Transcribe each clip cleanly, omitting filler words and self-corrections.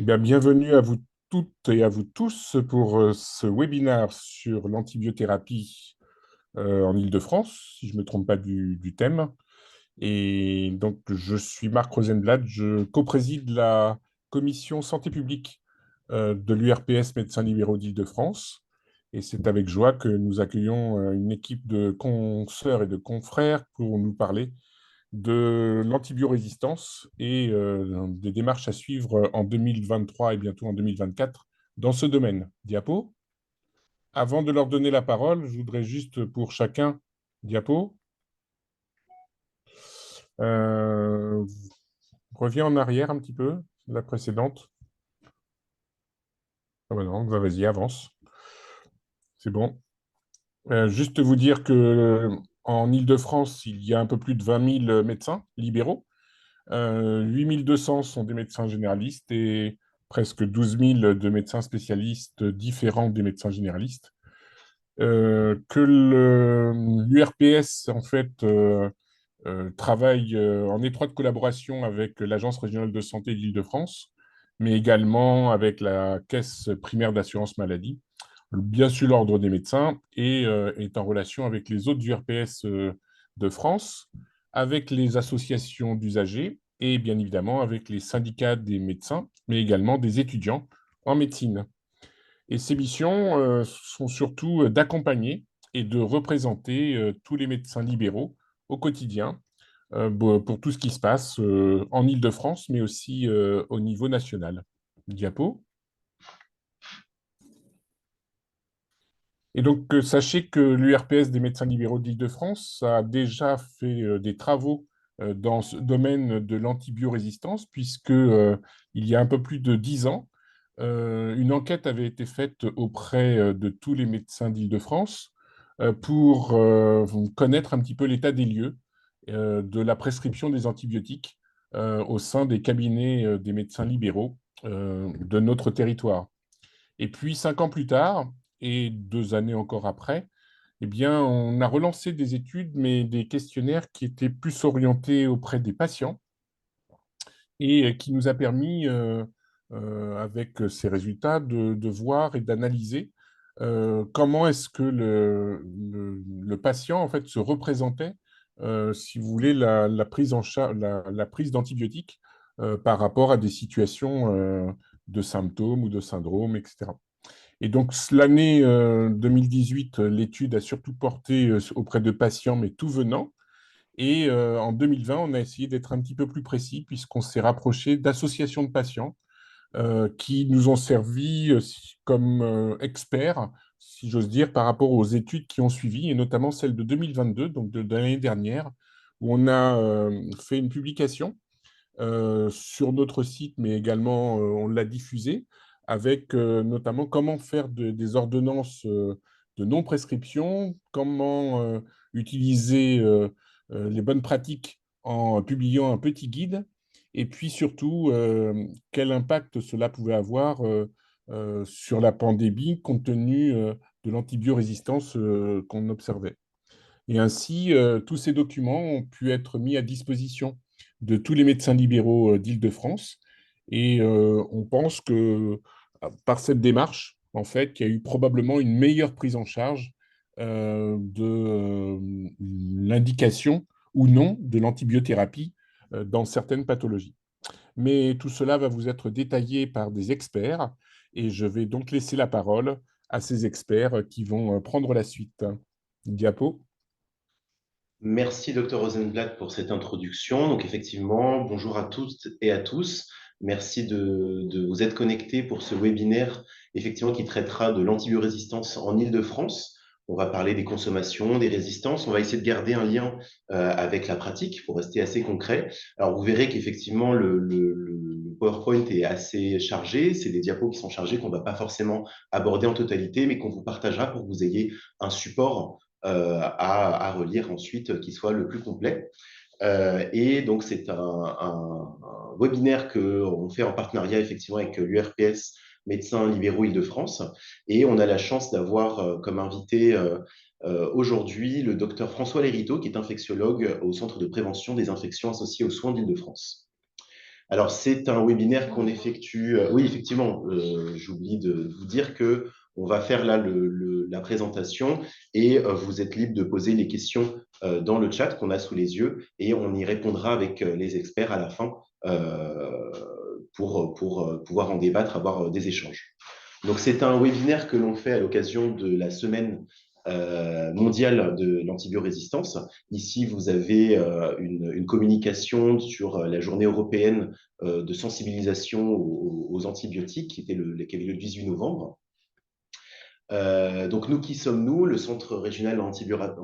Eh bien, bienvenue à vous toutes et à vous tous pour ce webinaire sur l'antibiothérapie en Île-de-France, si je ne me trompe pas du thème. Et donc, je suis Marc Rosenblatt, je co-préside la commission santé publique de l'URPS Médecins libéraux d'Île-de-France. Et c'est avec joie que nous accueillons une équipe de consoeurs et de confrères pour nous parler de l'antibiorésistance et des démarches à suivre en 2023 et bientôt en 2024 dans ce domaine. Diapo. Avant de leur donner la parole, je voudrais juste pour chacun, diapo, euh, reviens en arrière un petit peu, la précédente. Ah ben non, vas-y, avance. C'est bon. Juste vous dire que en Île-de-France, il y a un peu plus de 20 000 médecins libéraux. 8 200 sont des médecins généralistes et presque 12 000 de médecins spécialistes différents des médecins généralistes. Que l'URPS, en fait, travaille en étroite collaboration avec l'Agence régionale de santé d'Île-de-France, mais également avec la Caisse primaire d'assurance maladie, bien sûr l'Ordre des médecins, et est en relation avec les autres URPS de France, avec les associations d'usagers et bien évidemment avec les syndicats des médecins, mais également des étudiants en médecine. Et ces missions sont surtout d'accompagner et de représenter tous les médecins libéraux au quotidien pour tout ce qui se passe en Île-de-France, mais aussi au niveau national. Diapo. Et donc, sachez que l'URPS des médecins libéraux d'Île-de-France a déjà fait des travaux dans ce domaine de l'antibiorésistance, puisque il y a un peu plus de 10 ans, une enquête avait été faite auprès de tous les médecins d'Île-de-France pour connaître un petit peu l'état des lieux de la prescription des antibiotiques au sein des cabinets des médecins libéraux de notre territoire. Et puis, 5 ans plus tard, et 2 années encore après, eh bien, on a relancé des études, mais des questionnaires qui étaient plus orientés auprès des patients et qui nous a permis, avec ces résultats, de voir et d'analyser comment est-ce que le patient en fait, se représentait, si vous voulez, la prise en charge, la prise d'antibiotiques par rapport à des situations de symptômes ou de syndromes, etc. Et donc, l'année 2018, l'étude a surtout porté auprès de patients, mais tout venant. Et en 2020, on a essayé d'être un petit peu plus précis, puisqu'on s'est rapproché d'associations de patients qui nous ont servi comme experts, si j'ose dire, par rapport aux études qui ont suivi, et notamment celle de 2022, donc de l'année dernière, où on a fait une publication sur notre site, mais également on l'a diffusé, avec notamment comment faire des ordonnances de non-prescription, comment utiliser les bonnes pratiques en publiant un petit guide, et puis surtout quel impact cela pouvait avoir sur la pandémie compte tenu de l'antibiorésistance qu'on observait. Et ainsi, tous ces documents ont pu être mis à disposition de tous les médecins libéraux d'Île-de-France. Et on pense que par cette démarche, en fait, il y a eu probablement une meilleure prise en charge de l'indication ou non de l'antibiothérapie dans certaines pathologies. Mais tout cela va vous être détaillé par des experts et je vais donc laisser la parole à ces experts qui vont prendre la suite. Diapo. Merci, Dr. Rosenblatt, pour cette introduction. Donc, effectivement, bonjour à toutes et à tous. Merci de vous être connectés pour ce webinaire, effectivement, qui traitera de l'antibiorésistance en Île-de-France. On va parler des consommations, des résistances. On va essayer de garder un lien avec la pratique pour rester assez concret. Alors, vous verrez qu'effectivement, le PowerPoint est assez chargé. C'est des diapos qui sont chargés qu'on ne va pas forcément aborder en totalité, mais qu'on vous partagera pour que vous ayez un support à relire ensuite qui soit le plus complet. Et donc, c'est un webinaire qu'on fait en partenariat effectivement avec l'URPS Médecins Libéraux Île-de-France. Et on a la chance d'avoir comme invité aujourd'hui le docteur François Lériteau, qui est infectiologue au Centre de prévention des infections associées aux soins d'Île-de-France. Alors, c'est un webinaire qu'on effectue. Oui, effectivement, j'oublie de vous dire que on va faire là la présentation et vous êtes libre de poser les questions dans le chat qu'on a sous les yeux et on y répondra avec les experts à la fin pour pouvoir en débattre, avoir des échanges. Donc, c'est un webinaire que l'on fait à l'occasion de la semaine mondiale de l'antibiorésistance. Ici, vous avez une communication sur la journée européenne de sensibilisation aux antibiotiques qui avait lieu le 18 novembre. Donc, nous, qui sommes-nous? Le Centre régional en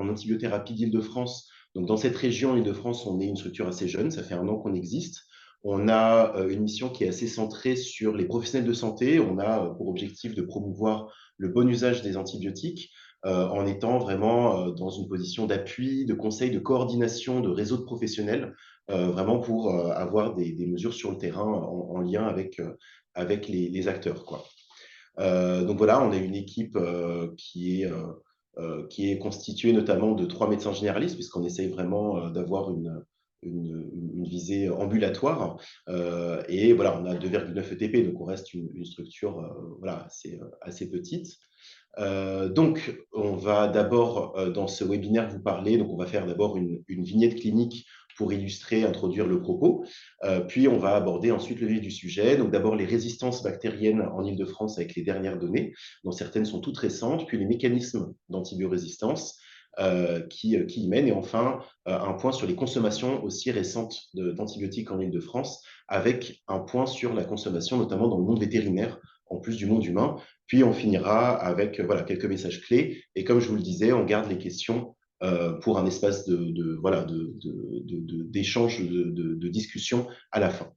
antibiothérapie d'Île-de-France. Donc, dans cette région, Île-de-France, on est une structure assez jeune, ça fait 1 an qu'on existe. On a une mission qui est assez centrée sur les professionnels de santé. On a pour objectif de promouvoir le bon usage des antibiotiques en étant vraiment dans une position d'appui, de conseil, de coordination de réseaux de professionnels, vraiment pour avoir des mesures sur le terrain en lien avec les acteurs, quoi. Donc voilà, on a une équipe qui est constituée notamment de 3 médecins généralistes, puisqu'on essaye vraiment d'avoir une visée ambulatoire. Et voilà, on a 2,9 ETP, donc on reste une structure voilà, assez petite. Donc, on va d'abord, dans ce webinaire, vous parler. Donc, on va faire d'abord une vignette clinique pour illustrer, introduire le propos. Puis, on va aborder ensuite le vif du sujet. Donc, d'abord, les résistances bactériennes en Île-de-France avec les dernières données, dont certaines sont toutes récentes, puis les mécanismes d'antibiorésistance qui y mènent. Et enfin, un point sur les consommations aussi récentes d'antibiotiques en Île-de-France, avec un point sur la consommation, notamment dans le monde vétérinaire, en plus du monde humain. Puis on finira avec voilà, quelques messages clés. Et comme je vous le disais, on garde les questions pour un espace d'échange, de discussion à la fin.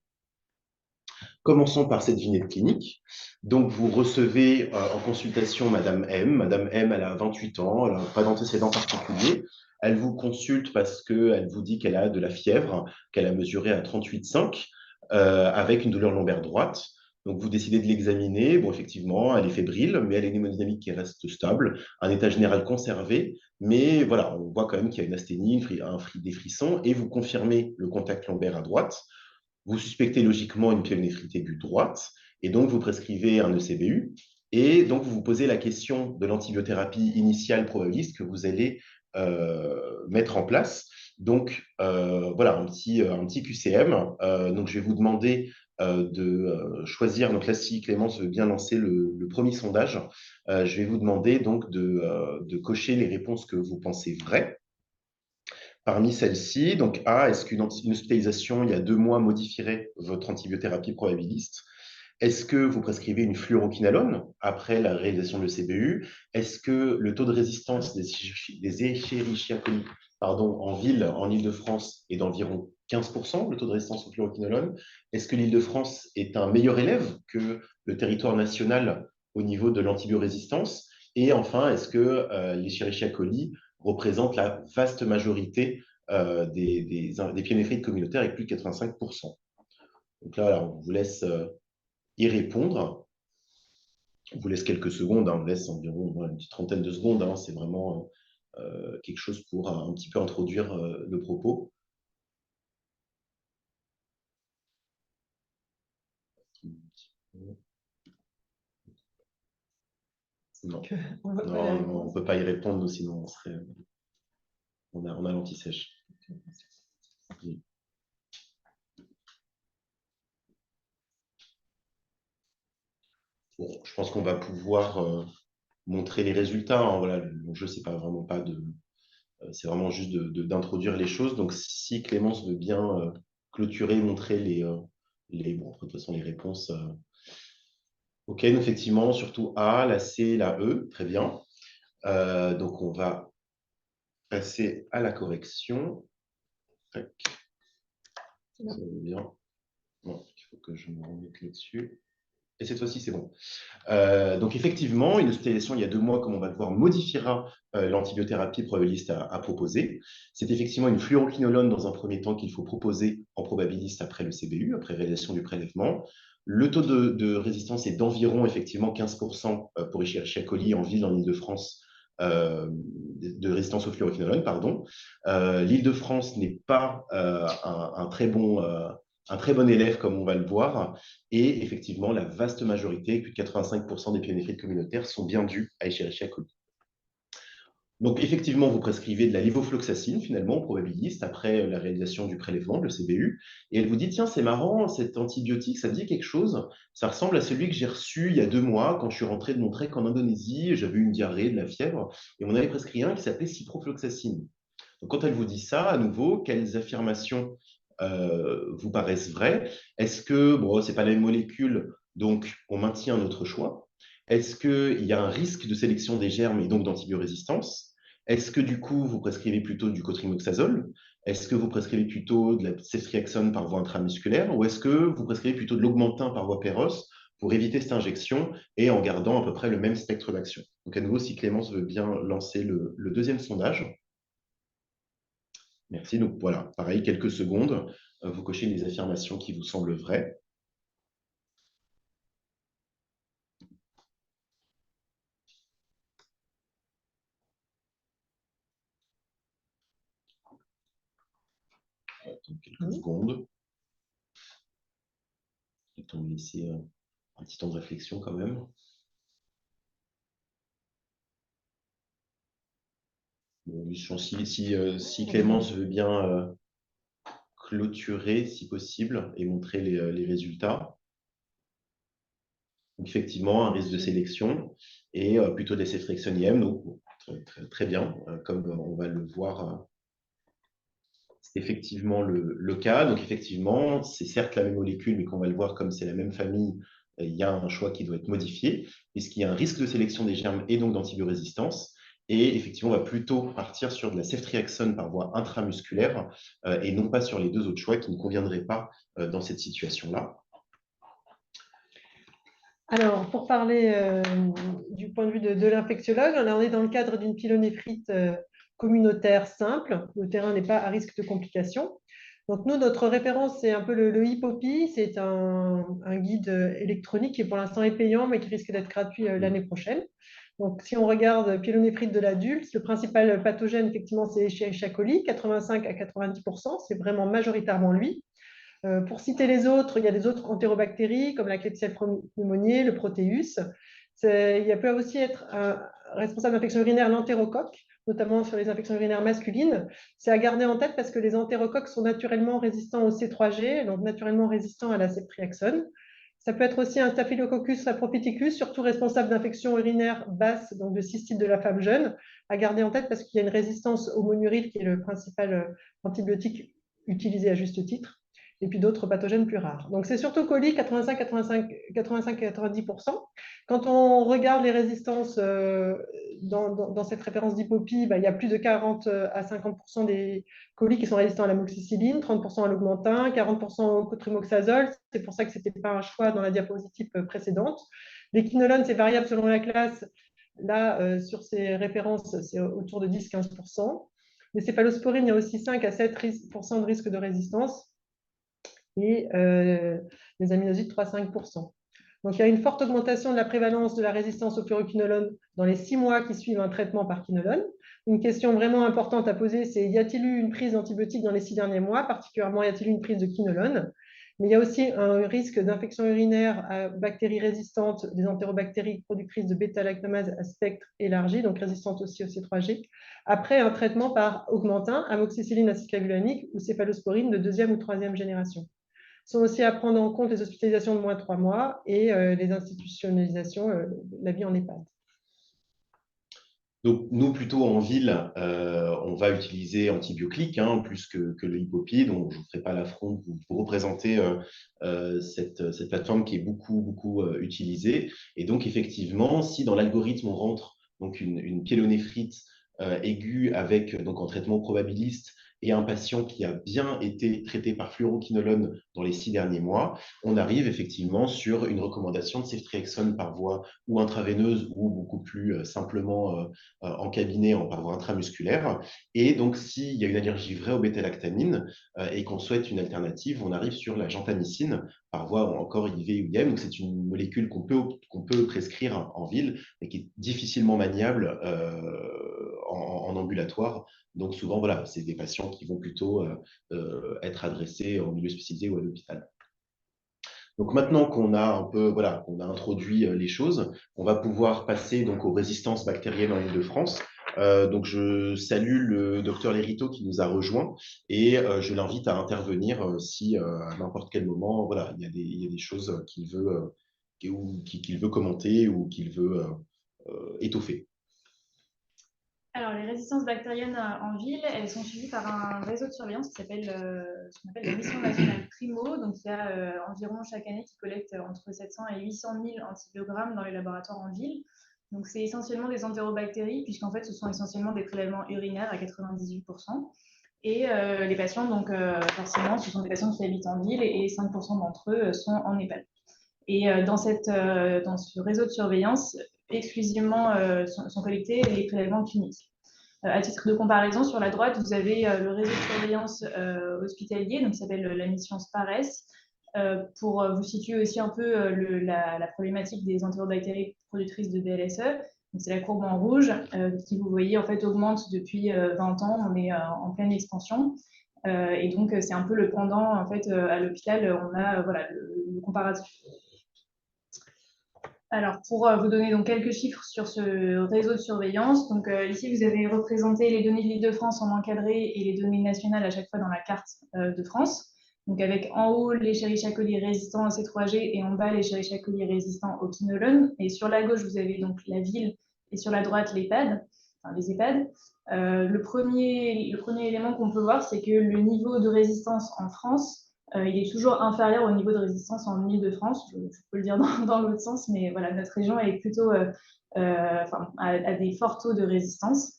Commençons par cette vignette clinique. Donc, vous recevez en consultation Madame M. Madame M, elle a 28 ans, elle n'a pas d'antécédent particulier. Elle vous consulte parce qu'elle vous dit qu'elle a de la fièvre, qu'elle a mesuré à 38,5 avec une douleur lombaire droite. Donc, vous décidez de l'examiner. Bon, effectivement, elle est fébrile, mais elle a une hémodynamique qui reste stable, un état général conservé. Mais voilà, on voit quand même qu'il y a une asthénie, des frissons, et vous confirmez le contact lombaire à droite. Vous suspectez logiquement une pyélonéphrite aiguë droite, et donc vous prescrivez un ECBU, et donc vous vous posez la question de l'antibiothérapie initiale probabiliste que vous allez mettre en place. Donc voilà, un petit QCM. Donc je vais vous demander de choisir, donc là si Clémence veut bien lancer le premier sondage, je vais vous demander donc de cocher les réponses que vous pensez vraies. Parmi celles-ci, donc A, est-ce qu'une hospitalisation il y a 2 mois modifierait votre antibiothérapie probabiliste? Est-ce que vous prescrivez une fluoroquinolone après la réalisation de l'ECBU? Est-ce que le taux de résistance des Escherichia coli en ville, en Île-de-France, est d'environ 15%, le taux de résistance au fluoroquinolone? Est-ce que l'Île-de-France est un meilleur élève que le territoire national au niveau de l'antibiorésistance? Et enfin, est-ce que l'Escherichia coli représente la vaste majorité des pyénéphrites communautaires avec plus de 85%? Donc là, alors, on vous laisse y répondre. On vous laisse quelques secondes, hein, on vous laisse environ une petite trentaine de secondes. Hein, c'est vraiment quelque chose pour un petit peu introduire le propos. Non, on ne peut pas y répondre, sinon on a l'anti-sèche. Bon, je pense qu'on va pouvoir montrer les résultats. Hein, voilà, l'enjeu, c'est pas vraiment pas de, c'est vraiment juste d'introduire les choses. Donc, si Clémence veut bien clôturer, montrer bon, de toute façon, les réponses. OK, donc effectivement, surtout A, la C, la E, très bien. Donc, on va passer à la correction. Tac. Ça va bien. Bon, il faut que je me remette là-dessus. Et cette fois-ci, c'est bon. Donc, effectivement, une hospitalisation il y a 2 mois, comme on va le voir, modifiera l'antibiothérapie probabiliste à proposer. C'est effectivement une fluoroquinolone dans un premier temps qu'il faut proposer en probabiliste après le CBU, après réalisation du prélèvement. Le taux de résistance est d'environ effectivement 15% pour Escherichia coli en ville en Île-de-France, de résistance au fluoroquinolone, pardon. L'Île-de-France n'est pas un très bon un très bon élève, comme on va le voir. Et effectivement, la vaste majorité, plus de 85% des pyénéphrites communautaires sont bien dus à Escherichia coli. Donc, effectivement, vous prescrivez de la levofloxacine, finalement, au probabiliste, après la réalisation du prélèvement, le CBU. Et elle vous dit, tiens, c'est marrant, cet antibiotique, ça me dit quelque chose. Ça ressemble à celui que j'ai reçu il y a 2 mois, quand je suis rentré de mon trek en Indonésie. J'avais eu une diarrhée, de la fièvre, et on avait prescrit un qui s'appelait ciprofloxacine. Donc, quand elle vous dit ça, à nouveau, quelles affirmations vous paraissent vraies? Est-ce que, bon, ce n'est pas la même molécule, donc on maintient notre choix? Est-ce qu'il y a un risque de sélection des germes et donc d'antibiorésistance? Est-ce que du coup, vous prescrivez plutôt du cotrimoxazole? Est-ce que vous prescrivez plutôt de la ceftriaxone par voie intramusculaire? Ou est-ce que vous prescrivez plutôt de l'augmentin par voie péros pour éviter cette injection et en gardant à peu près le même spectre d'action? Donc à nouveau, si Clémence veut bien lancer le deuxième sondage. Merci. Donc voilà, pareil, quelques secondes. Vous cochez les affirmations qui vous semblent vraies. Attends quelques secondes. Le temps de laisser un petit temps de réflexion quand même. Bon, si Clémence veut bien clôturer, si possible, et montrer les résultats. Donc, effectivement, un risque de sélection et plutôt des ceftriaxone. Donc, très bien, comme on va le voir, c'est effectivement le cas. Donc, effectivement, c'est certes la même molécule, mais qu'on va le voir comme c'est la même famille, il y a un choix qui doit être modifié, puisqu'il y a un risque de sélection des germes et donc d'antibiorésistance. Et effectivement, on va plutôt partir sur de la ceftriaxone par voie intramusculaire et non pas sur les deux autres choix qui ne conviendraient pas dans cette situation-là. Alors, pour parler du point de vue de l'infectiologue, on est dans le cadre d'une pyélonéphrite communautaire simple. Le terrain n'est pas à risque de complications. Donc, nous, notre référence, c'est un peu le HIPOPI. C'est un guide électronique qui, pour l'instant, est payant, mais qui risque d'être gratuit l'année prochaine. Donc, si on regarde pyélonéphrite de l'adulte, le principal pathogène, effectivement, c'est Escherichia coli, 85 à 90%. C'est vraiment majoritairement lui. Pour citer les autres, il y a des autres entérobactéries comme la Klebsiella pneumoniae, le Proteus. Il peut aussi être responsable d'infection urinaire l'entérocoque, notamment sur les infections urinaires masculines. C'est à garder en tête parce que les entérocoques sont naturellement résistants au C3G, donc naturellement résistants à la ceftriaxone. Ça peut être aussi un Staphylococcus saprophyticus, surtout responsable d'infections urinaires basses, donc de cystite de la femme jeune, à garder en tête parce qu'il y a une résistance au monuril, qui est le principal antibiotique utilisé à juste titre, et puis d'autres pathogènes plus rares. Donc, c'est surtout coli, 85-90%. Quand on regarde les résistances dans cette référence d'hypopie, il y a plus de 40 à 50% des colis qui sont résistants à l'amoxicilline, 30% à l'augmentin, 40% au cotrimoxazole. C'est pour ça que ce n'était pas un choix dans la diapositive précédente. Les quinolones, c'est variable selon la classe. Là, sur ces références, c'est autour de 10-15%. Les céphalosporines, il y a aussi 5 à 7% de risque de résistance. Et les aminosides 3-5%. Donc, il y a une forte augmentation de la prévalence de la résistance au fluoroquinolone dans les 6 mois qui suivent un traitement par quinolone. Une question vraiment importante à poser, c'est y a-t-il eu une prise d'antibiotiques dans les 6 derniers mois? Particulièrement, y a-t-il eu une prise de quinolone? Mais il y a aussi un risque d'infection urinaire à bactéries résistantes, des entérobactéries productrices de bêta-lactamase à spectre élargi, donc résistantes aussi au C3G, après un traitement par augmentin, amoxicilline acylcarbolanique ou céphalosporine de 2e ou 3e génération. Sont aussi à prendre en compte les hospitalisations de moins de 3 mois et les institutionnalisations, la vie en EHPAD. Donc, nous, plutôt en ville, on va utiliser Antibioclic plus que le HIPOPI, donc je ne vous ferai pas l'affront de vous représenter cette plateforme qui est beaucoup utilisée. Et donc, effectivement, si dans l'algorithme, on rentre donc une pyélonéphrite aiguë avec donc en traitement probabiliste et un patient qui a bien été traité par fluoroquinolone dans les 6 derniers mois, on arrive effectivement sur une recommandation de ceftriaxone par voie ou intraveineuse ou beaucoup plus simplement en cabinet par voie intramusculaire. Et donc, s'il y a une allergie vraie au bêta-lactamine et qu'on souhaite une alternative, on arrive sur la gentamicine par voie encore IV ou IM. Donc, c'est une molécule qu'on peut prescrire en ville, mais qui est difficilement maniable en ambulatoire. Donc, souvent, voilà, c'est des patients qui vont plutôt être adressés en milieu spécialisé ou à l'hôpital. Donc maintenant qu'on a un peu, voilà, qu'on a introduit les choses, on va pouvoir passer donc aux résistances bactériennes en Île-de-France. Donc je salue le docteur Lériteau qui nous a rejoint et je l'invite à intervenir si à n'importe quel moment, voilà, il y a des choses qu'il veut commenter ou qu'il veut étoffer. Alors, les résistances bactériennes en ville, elles sont suivies par un réseau de surveillance qui s'appelle ce qu'on appelle la mission nationale Primo. Donc, il y a environ chaque année qui collecte entre 700 et 800 000 antibiogrammes dans les laboratoires en ville. Donc, c'est essentiellement des entérobactéries, puisqu'en fait, ce sont essentiellement des prélèvements urinaires à 98%. Et les patients, donc forcément, ce sont des patients qui habitent en ville et 5% d'entre eux sont en EHPAD. Et dans ce réseau de surveillance, exclusivement sont collectés les prélèvements cliniques. À titre de comparaison, sur la droite, vous avez le réseau de surveillance hospitalier, donc qui s'appelle la mission SPARES, pour vous situer aussi un peu la problématique des entérobactéries productrices de BLSE. C'est la courbe en rouge qui, vous voyez, en fait, augmente depuis 20 ans. On est en pleine expansion. Et donc, c'est un peu le pendant, en fait, à l'hôpital, on a voilà, le comparatif. Alors, pour vous donner donc quelques chiffres sur ce réseau de surveillance, donc ici, vous avez représenté les données de l'Île-de-France en encadré et les données nationales à chaque fois dans la carte de France. Donc, avec en haut les Escherichia coli résistants à C3G et en bas les Escherichia coli résistants au quinolone. Et sur la gauche, vous avez donc la ville et sur la droite l'EHPAD, enfin, les EHPAD. Le premier élément qu'on peut voir, c'est que le niveau de résistance en France, il est toujours inférieur au niveau de résistance en Île-de-France. Je peux le dire dans l'autre sens, mais voilà, notre région est plutôt a des forts taux de résistance.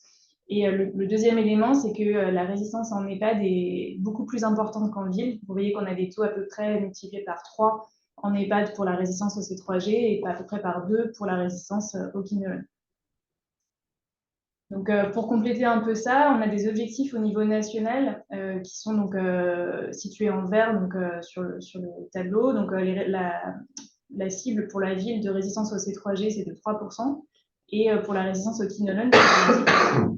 Et le deuxième élément, c'est que la résistance en EHPAD est beaucoup plus importante qu'en ville. Vous voyez qu'on a des taux à peu près multipliés par 3 en EHPAD pour la résistance au C3G et à peu près par 2 pour la résistance au quinolone. Donc, pour compléter un peu ça, on a des objectifs au niveau national qui sont donc situés en vert donc, sur le tableau. Donc, la cible pour la ville de résistance au C3G, c'est de 3%. Et pour la résistance au quinolone, c'est de 10%.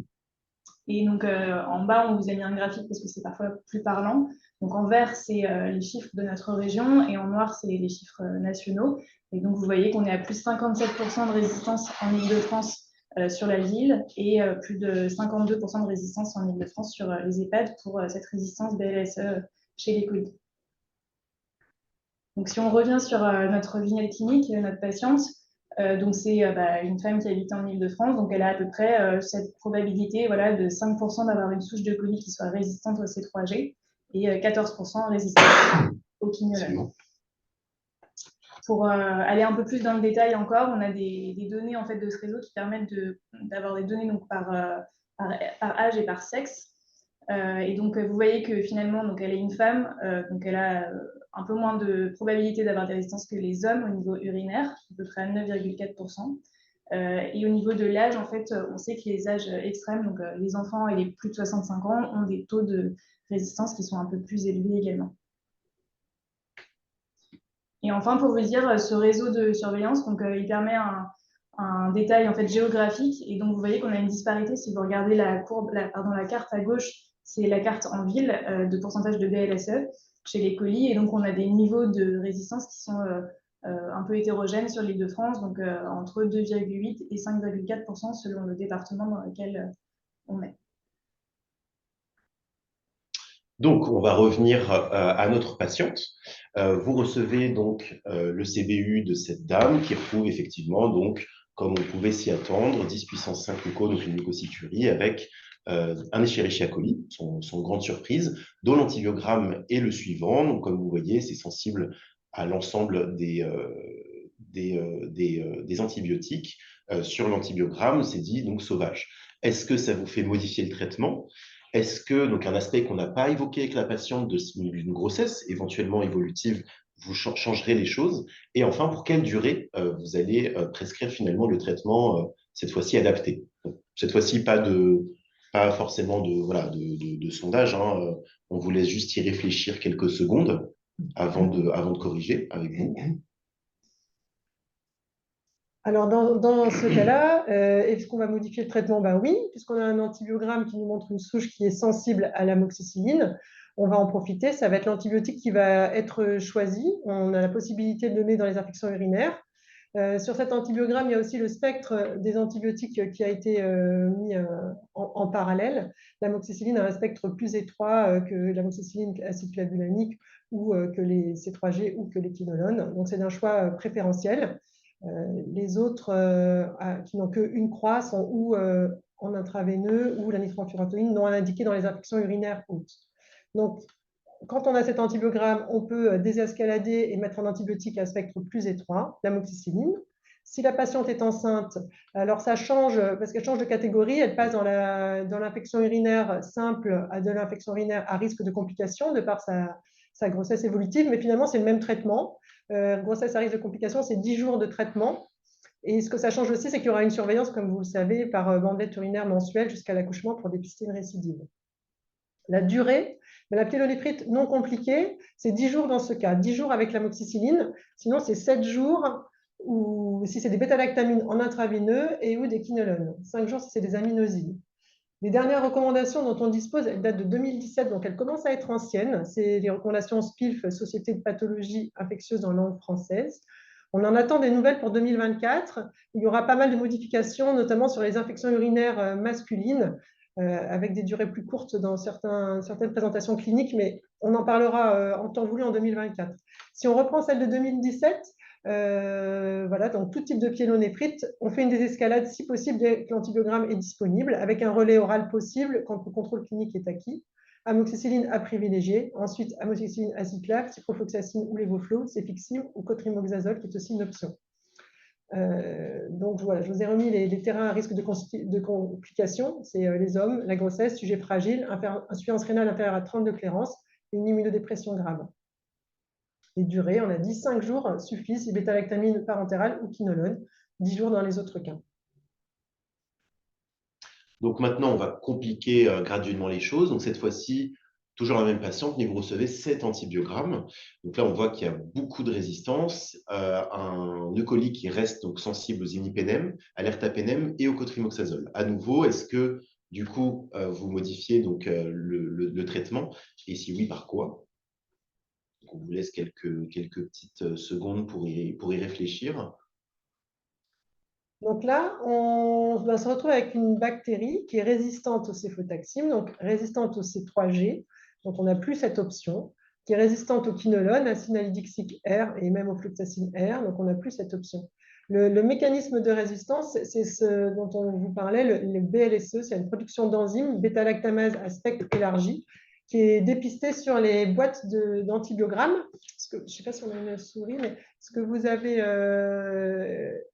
Et donc, en bas, on vous a mis un graphique parce que c'est parfois plus parlant. Donc, en vert, c'est les chiffres de notre région et en noir, c'est les chiffres nationaux. Et donc, vous voyez qu'on est à plus de 57% de résistance en Île-de-France sur la ville et plus de 52% de résistance en Île-de-France sur les EHPAD pour cette résistance BLSE chez les Covid. Donc, si on revient sur notre vignette clinique, notre patiente, donc c'est une femme qui habite en Île-de-France, donc elle a à peu près cette probabilité voilà, de 5% d'avoir une souche de colis qui soit résistante au C3G et 14% résistante au quinolone. Pour aller un peu plus dans le détail encore, on a des données en fait, de ce réseau qui permettent d'avoir des données donc, par âge et par sexe. Et donc, vous voyez que finalement, donc, elle est une femme, donc elle a un peu moins de probabilité d'avoir des résistances que les hommes au niveau urinaire, à peu près à 9,4%. Et au niveau de l'âge, en fait, on sait que les âges extrêmes, donc les enfants et les plus de 65 ans, ont des taux de résistance qui sont un peu plus élevés également. Et enfin, pour vous dire, ce réseau de surveillance, donc, il permet un détail en fait, géographique. Et donc, vous voyez qu'on a une disparité. Si vous regardez la carte à gauche, c'est la carte en ville de pourcentage de BLSE chez les colis. Et donc, on a des niveaux de résistance qui sont un peu hétérogènes sur l'Île-de-France, donc entre 2,8 et 5,4% selon le département dans lequel on est. Donc, on va revenir à notre patiente. Vous recevez donc le CBU de cette dame qui retrouve effectivement, donc, comme on pouvait s'y attendre, 10 puissance 5 glucose, donc une glucocyturie avec un Escherichia coli, son grande surprise, dont l'antibiogramme est le suivant. Donc, comme vous voyez, c'est sensible à l'ensemble des antibiotiques. Sur l'antibiogramme, c'est dit donc sauvage. Est-ce que ça vous fait modifier le traitement? Est-ce que, donc un aspect qu'on n'a pas évoqué avec la patiente d'une grossesse éventuellement évolutive, vous changerez les choses? Et enfin, pour quelle durée vous allez prescrire finalement le traitement, cette fois-ci adapté? Donc, cette fois-ci, pas forcément de sondage, hein, on vous laisse juste y réfléchir quelques secondes. avant de corriger avec vous? Alors, dans ce cas-là, est-ce qu'on va modifier le traitement? Ben oui, puisqu'on a un antibiogramme qui nous montre une souche qui est sensible à l'amoxicilline, on va en profiter. Ça va être l'antibiotique qui va être choisi. On a la possibilité de le donner dans les infections urinaires. Sur cet antibiogramme, il y a aussi le spectre des antibiotiques qui a été mis en parallèle. L'amoxicilline a un spectre plus étroit que l'amoxicilline acide clavulanique ou que les C3G ou que les quinolones. Donc, c'est un choix préférentiel. Les autres qui n'ont qu'une croix sont ou en intraveineux ou la nitrofurantoïne non indiquée dans les infections urinaires hautes. Donc, quand on a cet antibiogramme, on peut désescalader et mettre un antibiotique à spectre plus étroit, l'amoxicilline. Si la patiente est enceinte, alors ça change, parce qu'elle change de catégorie, elle passe dans l'infection urinaire simple à de l'infection urinaire à risque de complications de par sa grossesse évolutive, mais finalement c'est le même traitement. Grossesse à risque de complications, c'est 10 jours de traitement. Et ce que ça change aussi, c'est qu'il y aura une surveillance, comme vous le savez, par bandelette urinaire mensuelle jusqu'à l'accouchement pour dépister une récidive. La durée, la pyélonéphrite non compliquée, c'est 10 jours dans ce cas, 10 jours avec l'amoxicilline. Sinon, c'est 7 jours ou si c'est des bêta-lactamines en intraveineux et ou des quinolones. 5 jours si c'est des aminosides. Les dernières recommandations dont on dispose, elles datent de 2017, donc elles commencent à être anciennes. C'est les recommandations SPILF, Société de pathologie infectieuse en langue française. On en attend des nouvelles pour 2024. Il y aura pas mal de modifications, notamment sur les infections urinaires masculines, avec des durées plus courtes dans certaines présentations cliniques, mais on en parlera en temps voulu en 2024. Si on reprend celle de 2017, voilà, donc tout type de pyélonéphrite, on fait une désescalade si possible dès que l'antibiogramme est disponible, avec un relais oral possible quand le contrôle clinique est acquis. Amoxicilline à privilégier. Ensuite, amoxicilline aciclave, ciprofloxacine ou lévoflow, cefixime ou cotrimoxazole, qui est aussi une option. Donc voilà, je vous ai remis les terrains à risque de complications. C'est les hommes, la grossesse, sujet fragile, insuffisance rénale inférieure à 30 de clairance et une immunodépression grave. Les durées, on a dit 5 jours suffisent si bêta-lactamine parentérale ou quinolone, 10 jours dans les autres cas. Donc maintenant, on va compliquer graduellement les choses. Donc cette fois-ci, toujours la même patiente, mais vous recevez 7 antibiogrammes. Donc là, on voit qu'il y a beaucoup de résistance, un eucolique qui reste donc sensible aux imipenem, à l'ertapenem et au cotrimoxazole. À nouveau, est-ce que du coup, vous modifiez donc, le traitement? Et si oui, par quoi? Donc, on vous laisse quelques petites secondes pour y réfléchir. Donc là, on va se retrouver avec une bactérie qui est résistante au céfotaxime, donc résistante au C3G, donc on n'a plus cette option, qui est résistante au quinolone, acide nalidixique R et même au fluoxacine R, donc on n'a plus cette option. Le mécanisme de résistance, c'est ce dont on vous parlait, le BLSE, c'est une production d'enzymes bêta-lactamase à spectre élargi, qui est dépisté sur les boîtes d'antibiogrammes. Je ne sais pas si on a une souris, mais ce que vous avez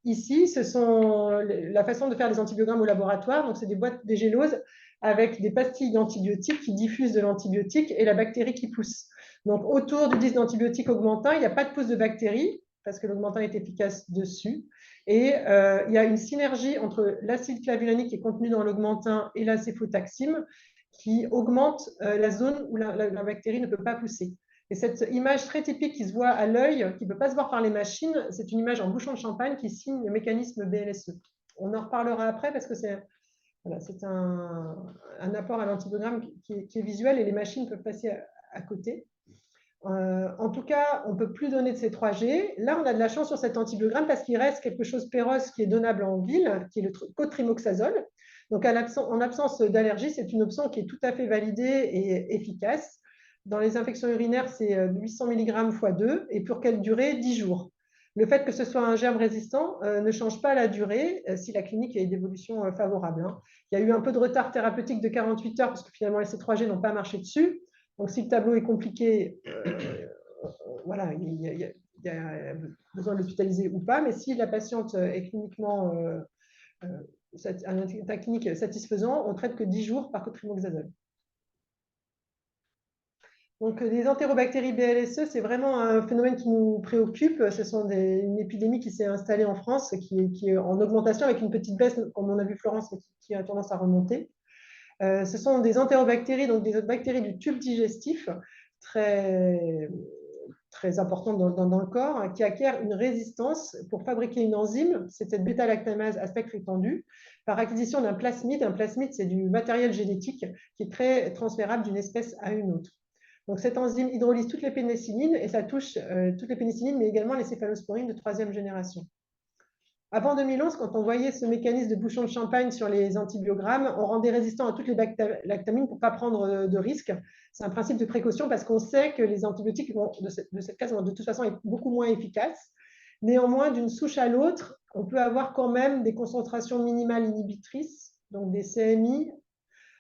ici, ce sont la façon de faire des antibiogrammes au laboratoire. Donc, c'est des boîtes dégéloses avec des pastilles d'antibiotiques qui diffusent de l'antibiotique et la bactérie qui pousse. Donc, autour du disque d'antibiotique augmentin, il n'y a pas de pousse de bactéries parce que l'augmentin est efficace dessus. Et il y a une synergie entre l'acide clavulanique qui est contenu dans l'augmentin et la céfotaxime qui augmente la zone où la bactérie ne peut pas pousser. Et cette image très typique qui se voit à l'œil, qui ne peut pas se voir par les machines, c'est une image en bouchon de champagne qui signe le mécanisme BLSE. On en reparlera après parce que c'est voilà, un apport à l'antibiogramme qui est visuel et les machines peuvent passer à côté. En tout cas, on ne peut plus donner de C3G. Là, on a de la chance sur cet antibiogramme parce qu'il reste quelque chose péros qui est donnable en ville, qui est le cotrimoxazole. Donc, en absence d'allergie, c'est une option qui est tout à fait validée et efficace. Dans les infections urinaires, c'est 800 mg x 2 et pour quelle durée? 10 jours. Le fait que ce soit un germe résistant ne change pas la durée si la clinique a d'évolution favorable. Il y a eu un peu de retard thérapeutique de 48 heures parce que finalement les C3G n'ont pas marché dessus. Donc si le tableau est compliqué, voilà, il y a besoin de l'hospitaliser ou pas. Mais si la patiente est cliniquement un état clinique satisfaisant, on ne traite que 10 jours par cotrimoxazole. Donc, les entérobactéries BLSE, c'est vraiment un phénomène qui nous préoccupe. Ce sont une épidémie qui s'est installée en France, qui est en augmentation avec une petite baisse, comme on a vu Florence, mais qui a tendance à remonter. Ce sont des entérobactéries, donc des bactéries du tube digestif, très, très importante dans le corps, hein, qui acquiert une résistance pour fabriquer une enzyme, c'est cette bêta-lactamase à spectre étendu, par acquisition d'un plasmide. Un plasmide, c'est du matériel génétique qui est très transférable d'une espèce à une autre. Donc, cette enzyme hydrolyse toutes les pénicillines et ça touche toutes les pénicillines, mais également les céphalosporines de 3e génération. Avant 2011, quand on voyait ce mécanisme de bouchon de champagne sur les antibiogrammes, on rendait résistant à toutes les lactamines pour ne pas prendre de risques. C'est un principe de précaution parce qu'on sait que les antibiotiques de cette classe vont de toute façon être beaucoup moins efficaces. Néanmoins, d'une souche à l'autre, on peut avoir quand même des concentrations minimales inhibitrices, donc des CMI,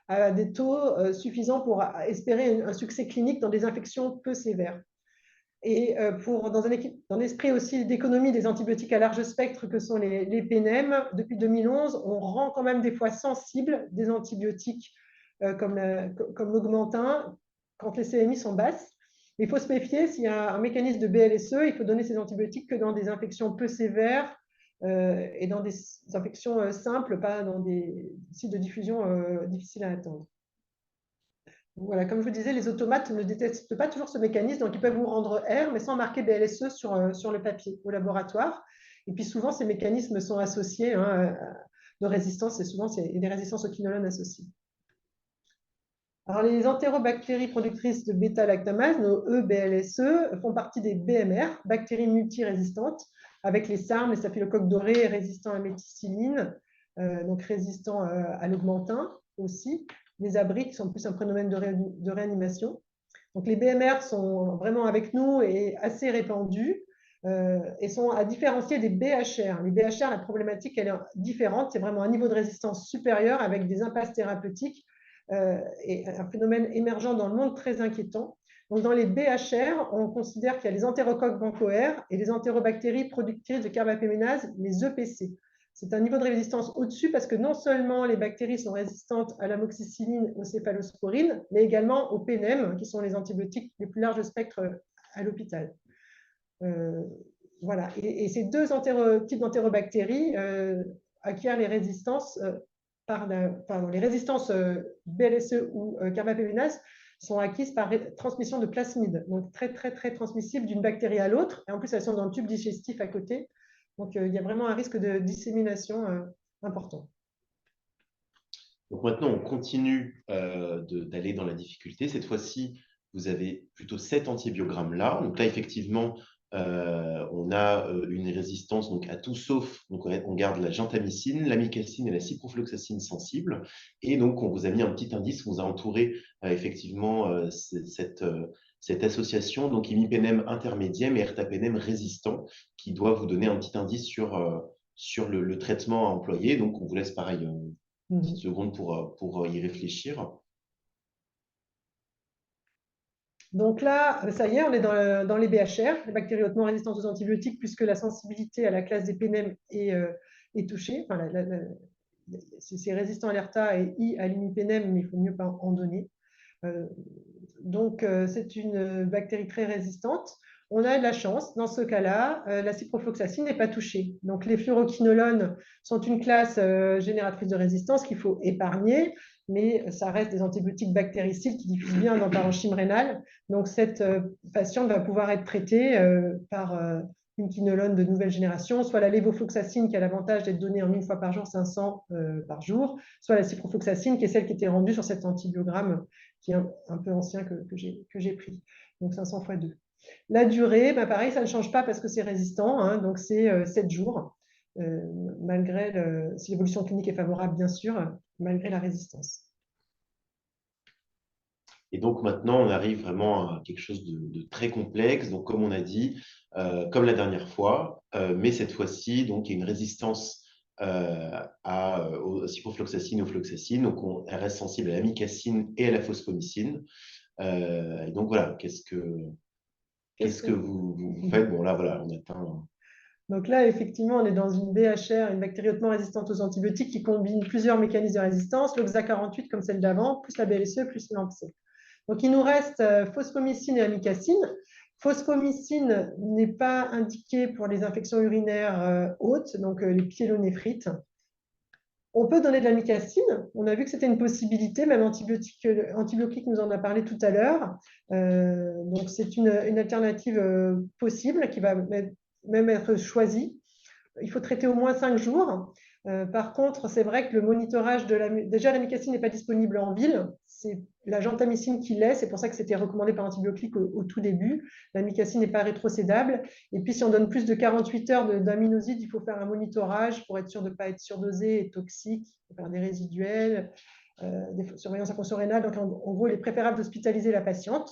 à des taux suffisants pour espérer un succès clinique dans des infections peu sévères. Et dans un esprit aussi d'économie des antibiotiques à large spectre que sont les PNM, depuis 2011, on rend quand même des fois sensibles des antibiotiques comme l'augmentin quand les CMI sont basses. Mais il faut se méfier, s'il y a un mécanisme de BLSE, il faut donner ces antibiotiques que dans des infections peu sévères et dans des infections simples, pas dans des sites de diffusion difficiles à attendre. Voilà, comme je vous disais, les automates ne détectent pas toujours ce mécanisme, donc ils peuvent vous rendre R, mais sans marquer BLSE sur le papier au laboratoire. Et puis souvent, ces mécanismes sont associés de résistance, et souvent, c'est des résistances au quinolone associées. Alors, les entérobactéries productrices de bêta-lactamase, nos EBLSE, font partie des BMR, bactéries multirésistantes, avec les SARM, les staphylocoques dorés résistants à la méticilline, donc résistants à l'augmentin aussi. Les abris qui sont plus un phénomène de réanimation. Donc les BMR sont vraiment avec nous et assez répandus et sont à différencier des BHR. Les BHR, la problématique, elle est différente. C'est vraiment un niveau de résistance supérieur avec des impasses thérapeutiques et un phénomène émergent dans le monde très inquiétant. Donc dans les BHR, on considère qu'il y a les entérocoques bencoères et les entérobactéries productrices de carbapéménase, les EPC. C'est un niveau de résistance au-dessus parce que non seulement les bactéries sont résistantes à l'amoxicilline, aux céphalosporines, mais également aux PNM, qui sont les antibiotiques les plus larges spectres à l'hôpital. Voilà. Et ces deux types d'entérobactéries acquièrent les résistances, les résistances BLSE ou carbapéménase sont acquises par transmission de plasmides, donc très, très, très transmissibles d'une bactérie à l'autre. Et en plus, elles sont dans le tube digestif à côté. Donc, il y a vraiment un risque de dissémination important. Donc maintenant, on continue d'aller dans la difficulté. Cette fois-ci, vous avez plutôt 7 antibiogrammes là. Donc là, effectivement, on a une résistance donc, à tout sauf, donc on garde la gentamicine, l'amicacine et la ciprofloxacine sensibles. Et donc, on vous a mis un petit indice, on vous a entouré effectivement cette association, donc imipenem intermédiaire et ertapenem résistant, qui doit vous donner un petit indice sur le traitement à employer. Donc, on vous laisse pareil une petite seconde pour y réfléchir. Donc là, ça y est, on est dans les BHR, les bactéries hautement résistantes aux antibiotiques, puisque la sensibilité à la classe des PNM est touchée. Enfin, c'est résistant à l'ERTA et I à l'imipenem, mais il faut mieux pas en donner. Donc, c'est une bactérie très résistante. On a de la chance, dans ce cas-là, la ciprofloxacine n'est pas touchée. Donc, les fluoroquinolones sont une classe génératrice de résistance qu'il faut épargner, mais ça reste des antibiotiques bactéricides qui diffusent bien dans le parenchyme rénal. Donc, cette patiente va pouvoir être traitée par une quinolone de nouvelle génération, soit la lévofloxacine qui a l'avantage d'être donnée en 1 fois par jour, 500 par jour, soit la ciprofloxacine qui est celle qui était rendue sur cet antibiogramme qui est un peu ancien que j'ai pris. Donc 500 x 2. La durée, pareil, ça ne change pas parce que c'est résistant, hein, donc c'est 7 jours, malgré si l'évolution clinique est favorable, bien sûr, malgré la résistance. Et donc maintenant, on arrive vraiment à quelque chose de très complexe. Donc comme on a dit, comme la dernière fois, mais cette fois-ci, donc il y a une résistance aux ciprofloxacine, aux floxacines. Donc elle reste sensible à l'amicacine et à la fosfomycine. Et donc voilà, qu'est-ce que vous faites? Bon là, voilà, on atteint. Donc là, effectivement, on est dans une BHR, une bactérie hautement résistante aux antibiotiques qui combine plusieurs mécanismes de résistance, l'oxa48 comme celle d'avant, plus la BLSE, plus l'AMPC. Donc il nous reste fosfomycine et amicacine. Fosfomycine n'est pas indiquée pour les infections urinaires hautes, donc les pyélonéphrites. On peut donner de la micacine. On a vu que c'était une possibilité, même Antibiotiques nous en a parlé tout à l'heure. Donc, c'est une alternative possible qui va même être choisie. Il faut traiter au moins 5 jours. Par contre, c'est vrai que le monitorage déjà, la micacine n'est pas disponible en ville. C'est la gentamicine qui l'est. C'est pour ça que c'était recommandé par Antibiotiques au tout début. La micacine n'est pas rétrocédable. Et puis, si on donne plus de 48 heures d'aminosyde, il faut faire un monitorage pour être sûr de ne pas être surdosé et toxique. Il faut faire des résiduels, des surveillances à fonction rénale. Donc, en gros, il est préférable d'hospitaliser la patiente.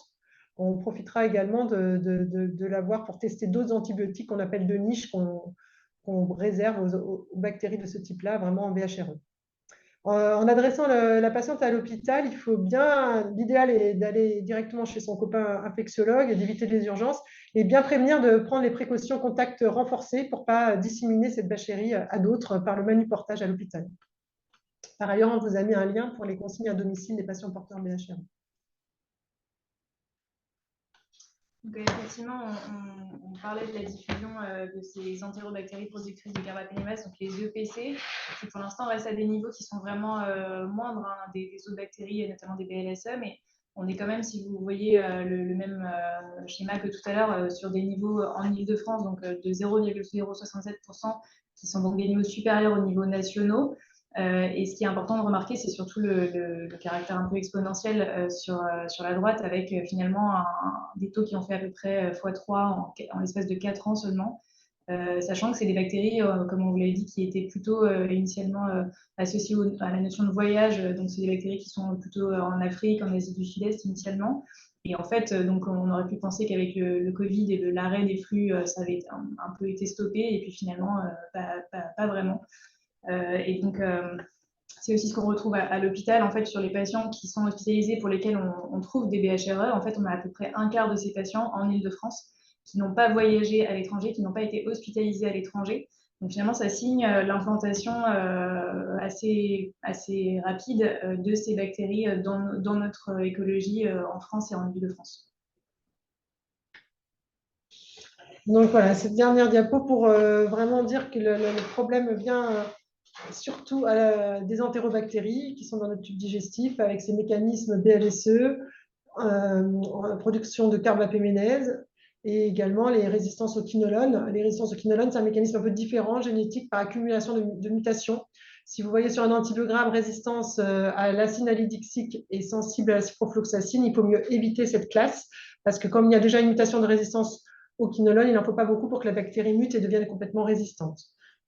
On profitera également de l'avoir pour tester d'autres antibiotiques qu'on appelle de niche, qu'on réserve aux bactéries de ce type-là, vraiment en VHRE. En adressant la patiente à l'hôpital, l'idéal est d'aller directement chez son copain infectiologue et d'éviter les urgences et bien prévenir de prendre les précautions contact renforcées pour ne pas disséminer cette bactérie à d'autres par le manuportage à l'hôpital. Par ailleurs, on vous a mis un lien pour les consignes à domicile des patients porteurs VHRE. Donc, effectivement, on parlait de la diffusion de ces entérobactéries productrices de carbapenemas, donc les EPC, qui pour l'instant restent à des niveaux qui sont vraiment moindres des autres bactéries, et notamment des BLSE, mais on est quand même, si vous voyez le même schéma que tout à l'heure, sur des niveaux en Île-de-France, donc de 0,067%, qui sont donc des niveaux supérieurs aux niveaux nationaux. Et ce qui est important de remarquer, c'est surtout le caractère un peu exponentiel sur la droite, avec finalement des taux qui ont fait à peu près x3 en l'espace de 4 ans seulement, sachant que c'est des bactéries, comme on vous l'avait dit, qui étaient plutôt initialement associées à la notion de voyage. Donc, c'est des bactéries qui sont plutôt en Afrique, en Asie du Sud-Est initialement. Et en fait, donc, on aurait pu penser qu'avec le Covid et l'arrêt des flux, ça avait un peu été stoppé, et puis finalement, pas vraiment. Et donc, c'est aussi ce qu'on retrouve à l'hôpital, en fait, sur les patients qui sont hospitalisés pour lesquels on trouve des BHRE. En fait, on a à peu près un quart de ces patients en Île-de-France qui n'ont pas voyagé à l'étranger, qui n'ont pas été hospitalisés à l'étranger. Donc finalement, ça signe l'implantation assez rapide de ces bactéries dans notre écologie en France et en Île-de-France. Donc voilà, cette dernière diapo pour vraiment dire que le problème vient surtout des entérobactéries qui sont dans notre tube digestif avec ces mécanismes BLSE, production de carbapéménèse et également les résistances aux quinolones. Les résistances aux quinolones, c'est un mécanisme un peu différent, génétique par accumulation de mutations. Si vous voyez sur un antibiogramme résistance à l'acide alidixique et sensible à la ciprofloxacine, il faut mieux éviter cette classe parce que comme il y a déjà une mutation de résistance aux quinolones, il n'en faut pas beaucoup pour que la bactérie mute et devienne complètement résistante.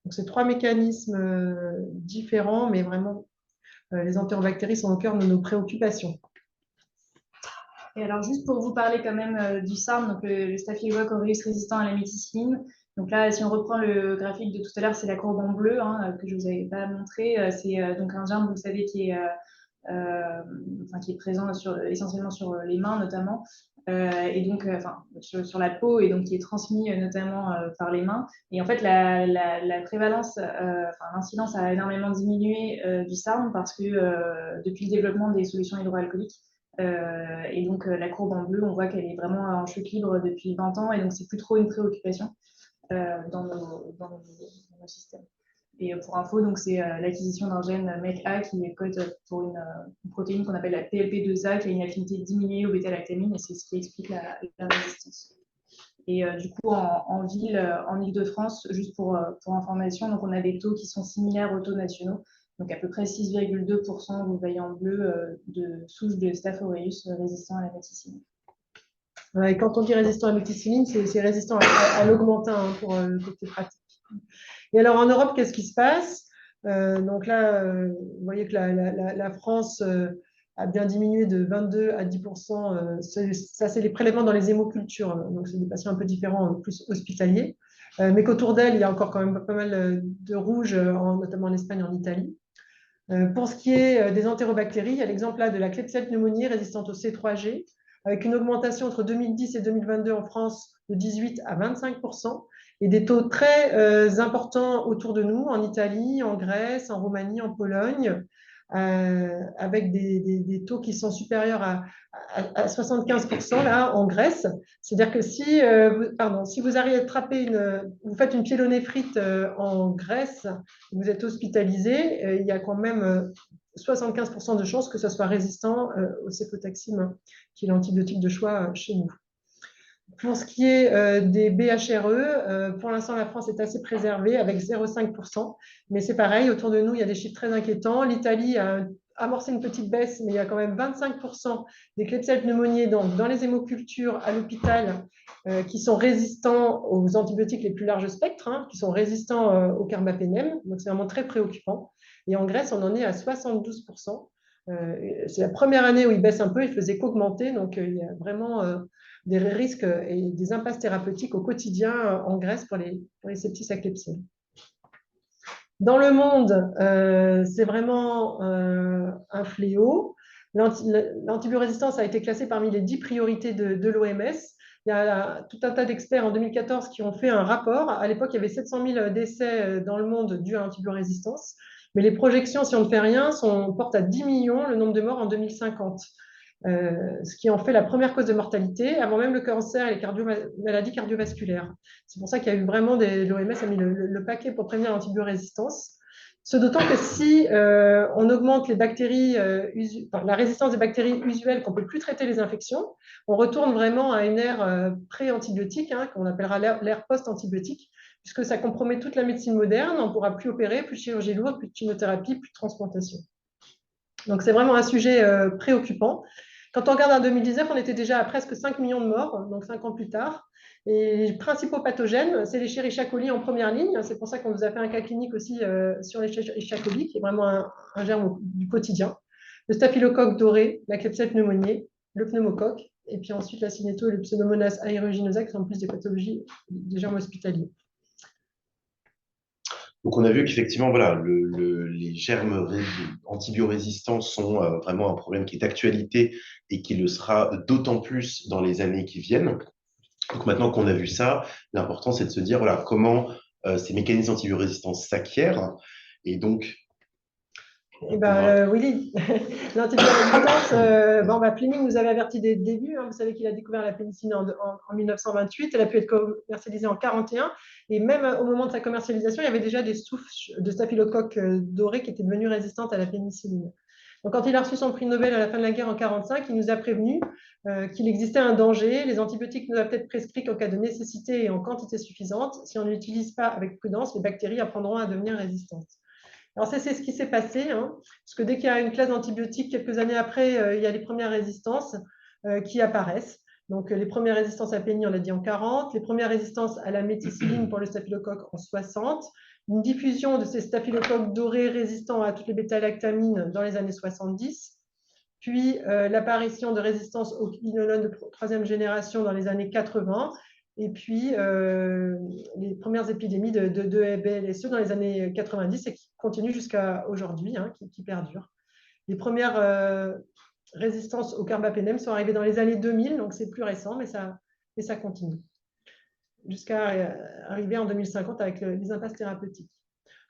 Donc, c'est 3 mécanismes différents, mais vraiment, les entérobactéries sont au cœur de nos préoccupations. Et alors, juste pour vous parler quand même du SARM, donc le Staphylococcus aureus résistant à la méticilline. Donc là, si on reprend le graphique de tout à l'heure, c'est la courbe en bleu que je ne vous avais pas montré. C'est donc un germe, vous savez, qui est présent essentiellement sur les mains notamment, et donc sur la peau, et donc qui est transmis notamment par les mains. Et en fait, la prévalence, l'incidence a énormément diminué du SARM parce que depuis le développement des solutions hydroalcooliques, et donc la courbe en bleu, on voit qu'elle est vraiment en chute libre depuis 20 ans, et donc c'est plus trop une préoccupation dans nos systèmes. Et pour info, donc c'est l'acquisition d'un gène MECA qui est code pour une protéine qu'on appelle la PLP2A, qui a une affinité diminuée au bêta-lactamine, et c'est ce qui explique la résistance. Et du coup, en ville, en Île-de-France, juste pour information, donc on a des taux qui sont similaires aux taux nationaux, donc à peu près 6,2%, vous voyez en bleu, de souches de Staph aureus résistants à la méticilline. Et quand on dit résistant à la méticilline, c'est résistant à l'augmentin pour le côté pratique. Et alors en Europe, qu'est-ce qui se passe? Donc là, vous voyez que la France a bien diminué de 22 à 10%. Ça, c'est les prélèvements dans les hémocultures. Donc, c'est des patients un peu différents, plus hospitaliers. Mais qu'autour d'elle, il y a encore quand même pas mal de rouge, notamment en Espagne et en Italie. Pour ce qui est des entérobactéries, il y a l'exemple là de la Klebsiella pneumoniae résistante au C3G, avec une augmentation entre 2010 et 2022 en France de 18 à 25%, et des taux très importants autour de nous, en Italie, en Grèce, en Roumanie, en Pologne. avec des taux qui sont supérieurs à 75% là, en Grèce. C'est-à-dire que si vous attrapez vous faites une pyélonéphrite en Grèce, vous êtes hospitalisé, il y a quand même 75% de chances que ça soit résistant au céfotaxime, qui est l'antibiotique de choix chez nous. Pour ce qui est des BHRE, pour l'instant, la France est assez préservée avec 0,5%. Mais c'est pareil, autour de nous, il y a des chiffres très inquiétants. L'Italie a amorcé une petite baisse, mais il y a quand même 25% des Klebsiella pneumoniae dans les hémocultures à l'hôpital qui sont résistants aux antibiotiques les plus larges spectres, qui sont résistants au carbapénem. Donc, c'est vraiment très préoccupant. Et en Grèce, on en est à 72%. C'est la première année où il baisse un peu, il faisait qu'augmenter. Donc, il y a vraiment des risques et des impasses thérapeutiques au quotidien en Grèce pour les sepsis à Klebsiella. Dans le monde, c'est vraiment un fléau. L'antibiorésistance a été classée parmi les 10 priorités de l'OMS. Il y a tout un tas d'experts en 2014 qui ont fait un rapport. À l'époque, il y avait 700 000 décès dans le monde dus à l'antibiorésistance. Mais les projections, si on ne fait rien, portent à 10 millions le nombre de morts en 2050. Ce qui en fait la première cause de mortalité, avant même le cancer et les maladies cardiovasculaires. C'est pour ça qu'il y a eu vraiment l'OMS a mis le paquet pour prévenir l'antibiorésistance. Ce d'autant que si on augmente les bactéries, la résistance des bactéries usuelles, qu'on ne peut plus traiter les infections, on retourne vraiment à une ère pré-antibiotique, qu'on appellera l'ère post-antibiotique, puisque ça compromet toute la médecine moderne, on ne pourra plus opérer, plus de chirurgie lourde, plus de chimiothérapie, plus de transplantation. Donc c'est vraiment un sujet préoccupant. Quand on regarde en 2019, on était déjà à presque 5 millions de morts, donc 5 ans plus tard. Et les principaux pathogènes, c'est l'Escherichia coli en première ligne. C'est pour ça qu'on vous a fait un cas clinique aussi sur l'Escherichia coli, qui est vraiment un germe du quotidien. Le staphylocoque doré, la Klebsiella pneumoniae, le pneumocoque, et puis ensuite la Cinetto et le Pseudomonas aeruginosa, qui sont en plus des pathologies des germes hospitaliers. Donc, on a vu qu'effectivement, voilà, les germes antibiorésistants sont vraiment un problème qui est d'actualité et qui le sera d'autant plus dans les années qui viennent. Donc, maintenant qu'on a vu ça, l'important, c'est de se dire, voilà, comment ces mécanismes d'antibiorésistance s'acquièrent. Et donc, oui, l'antibiorésistance, Fleming nous avait averti dès le début. Vous savez qu'il a découvert la pénicilline en 1928. Elle a pu être commercialisée en 1941. Et même au moment de sa commercialisation, il y avait déjà des souches de staphylocoque doré qui étaient devenues résistantes à la pénicilline. Donc, quand il a reçu son prix Nobel à la fin de la guerre en 1945, il nous a prévenu qu'il existait un danger. Les antibiotiques ne doivent être prescrits qu'en cas de nécessité et en quantité suffisante. Si on ne l'utilise pas avec prudence, les bactéries apprendront à devenir résistantes. Alors, c'est ce qui s'est passé, parce que dès qu'il y a une classe d'antibiotiques, quelques années après, il y a les premières résistances qui apparaissent. Donc, les premières résistances à pénicilline, on l'a dit, en 40, les premières résistances à la méticilline pour le staphylocoque en 60, une diffusion de ces staphylocoques dorés résistants à toutes les bêta-lactamines dans les années 70, puis l'apparition de résistance aux quinolones de troisième génération dans les années 80, et puis les premières épidémies de BLSE dans les années 90 et qui continuent jusqu'à aujourd'hui, qui perdurent. Les premières résistances au carbapénem sont arrivées dans les années 2000, donc c'est plus récent, mais ça continue. Jusqu'à arriver en 2050 avec les impasses thérapeutiques.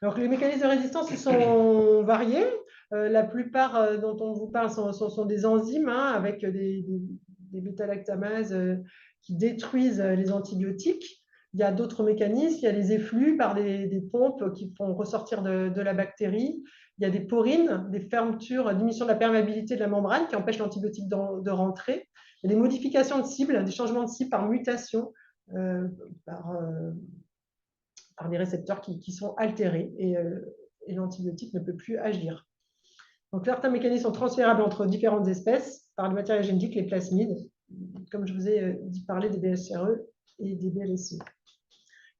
Alors, les mécanismes de résistance sont variés. La plupart dont on vous parle sont des enzymes avec des bêta-lactamases qui détruisent les antibiotiques. Il y a d'autres mécanismes. Il y a les effluves par des pompes qui font ressortir de la bactérie. Il y a des porines, des fermetures, diminution de la perméabilité de la membrane qui empêchent l'antibiotique de rentrer. Il y a des modifications de cible, des changements de cible par mutation, par des récepteurs qui sont altérés et l'antibiotique ne peut plus agir. Donc, certains mécanismes sont transférables entre différentes espèces par le matériel génétique, les plasmides, comme je vous ai dit parler des BHRE et des BLSE.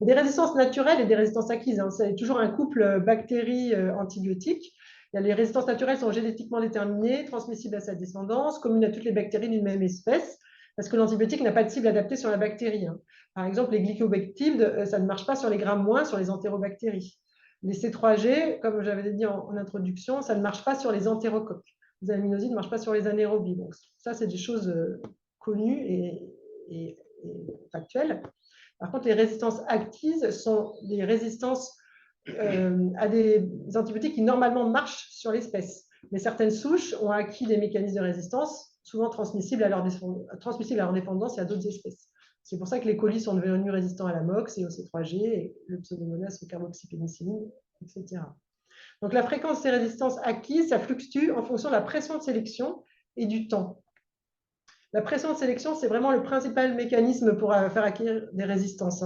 Il y a des résistances naturelles et des résistances acquises. C'est toujours un couple bactéries-antibiotiques. Les résistances naturelles sont génétiquement déterminées, transmissibles à sa descendance, communes à toutes les bactéries d'une même espèce, parce que l'antibiotique n'a pas de cible adaptée sur la bactérie. Par exemple, les glycobactides, ça ne marche pas sur les grammes-moins, sur les entérobactéries. Les C3G, comme j'avais dit en introduction, ça ne marche pas sur les entérocoques. Les aminosides ne marchent pas sur les anaérobies. Donc, ça, c'est des choses connues et factuelles. Par contre, les résistances acquises sont des résistances à des antibiotiques qui normalement marchent sur l'espèce. Mais certaines souches ont acquis des mécanismes de résistance, souvent transmissibles à leur dépendance et à d'autres espèces. C'est pour ça que les colis sont devenus résistants à l'AMOX et au C3G, et le pseudomonas au carboxypénicilline, etc. Donc la fréquence de ces résistances acquises, ça fluctue en fonction de la pression de sélection et du temps. La pression de sélection, c'est vraiment le principal mécanisme pour faire acquérir des résistances.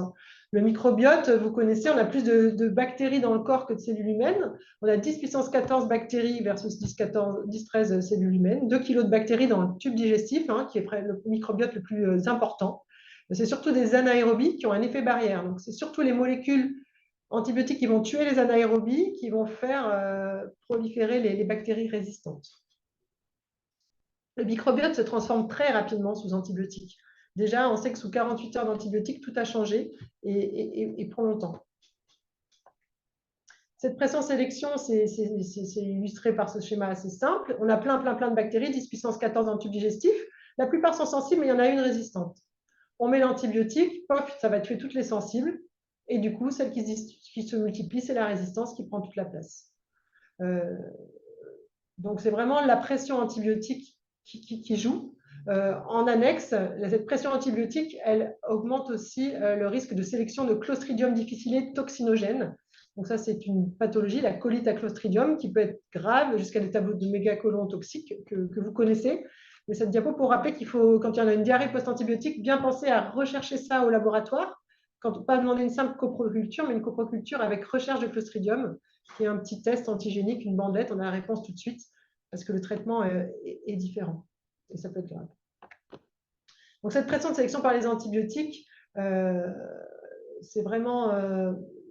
Le microbiote, vous connaissez, on a plus de bactéries dans le corps que de cellules humaines. On a 10 puissance 14 bactéries versus 10-13 cellules humaines. 2 kg de bactéries dans le tube digestif, qui est le microbiote le plus important. C'est surtout des anaérobies qui ont un effet barrière. Donc, c'est surtout les molécules antibiotiques qui vont tuer les anaérobies qui vont faire proliférer les bactéries résistantes. Le microbiote se transforme très rapidement sous antibiotiques. Déjà, on sait que sous 48 heures d'antibiotiques, tout a changé et pour longtemps. Cette pression-sélection, c'est illustré par ce schéma assez simple. On a plein de bactéries, 10 puissance 14 dans le tube digestif. La plupart sont sensibles, mais il y en a une résistante. On met l'antibiotique, paf, ça va tuer toutes les sensibles. Et du coup, celle qui se multiplie, c'est la résistance qui prend toute la place. Donc, c'est vraiment la pression antibiotique qui joue. En annexe, cette pression antibiotique, elle augmente aussi le risque de sélection de Clostridium difficile toxinogène. Donc ça, c'est une pathologie, la colite à Clostridium, qui peut être grave jusqu'à des tableaux de mégacolons toxiques que vous connaissez. Mais cette diapo pour rappeler qu'il faut, quand il y en a une diarrhée post-antibiotique, bien penser à rechercher ça au laboratoire. Pas demander une simple coproculture, mais une coproculture avec recherche de Clostridium, qui est un petit test antigénique, une bandette, on a la réponse tout de suite, parce que le traitement est différent. Et ça peut être grave. Donc, cette pression de sélection par les antibiotiques, c'est vraiment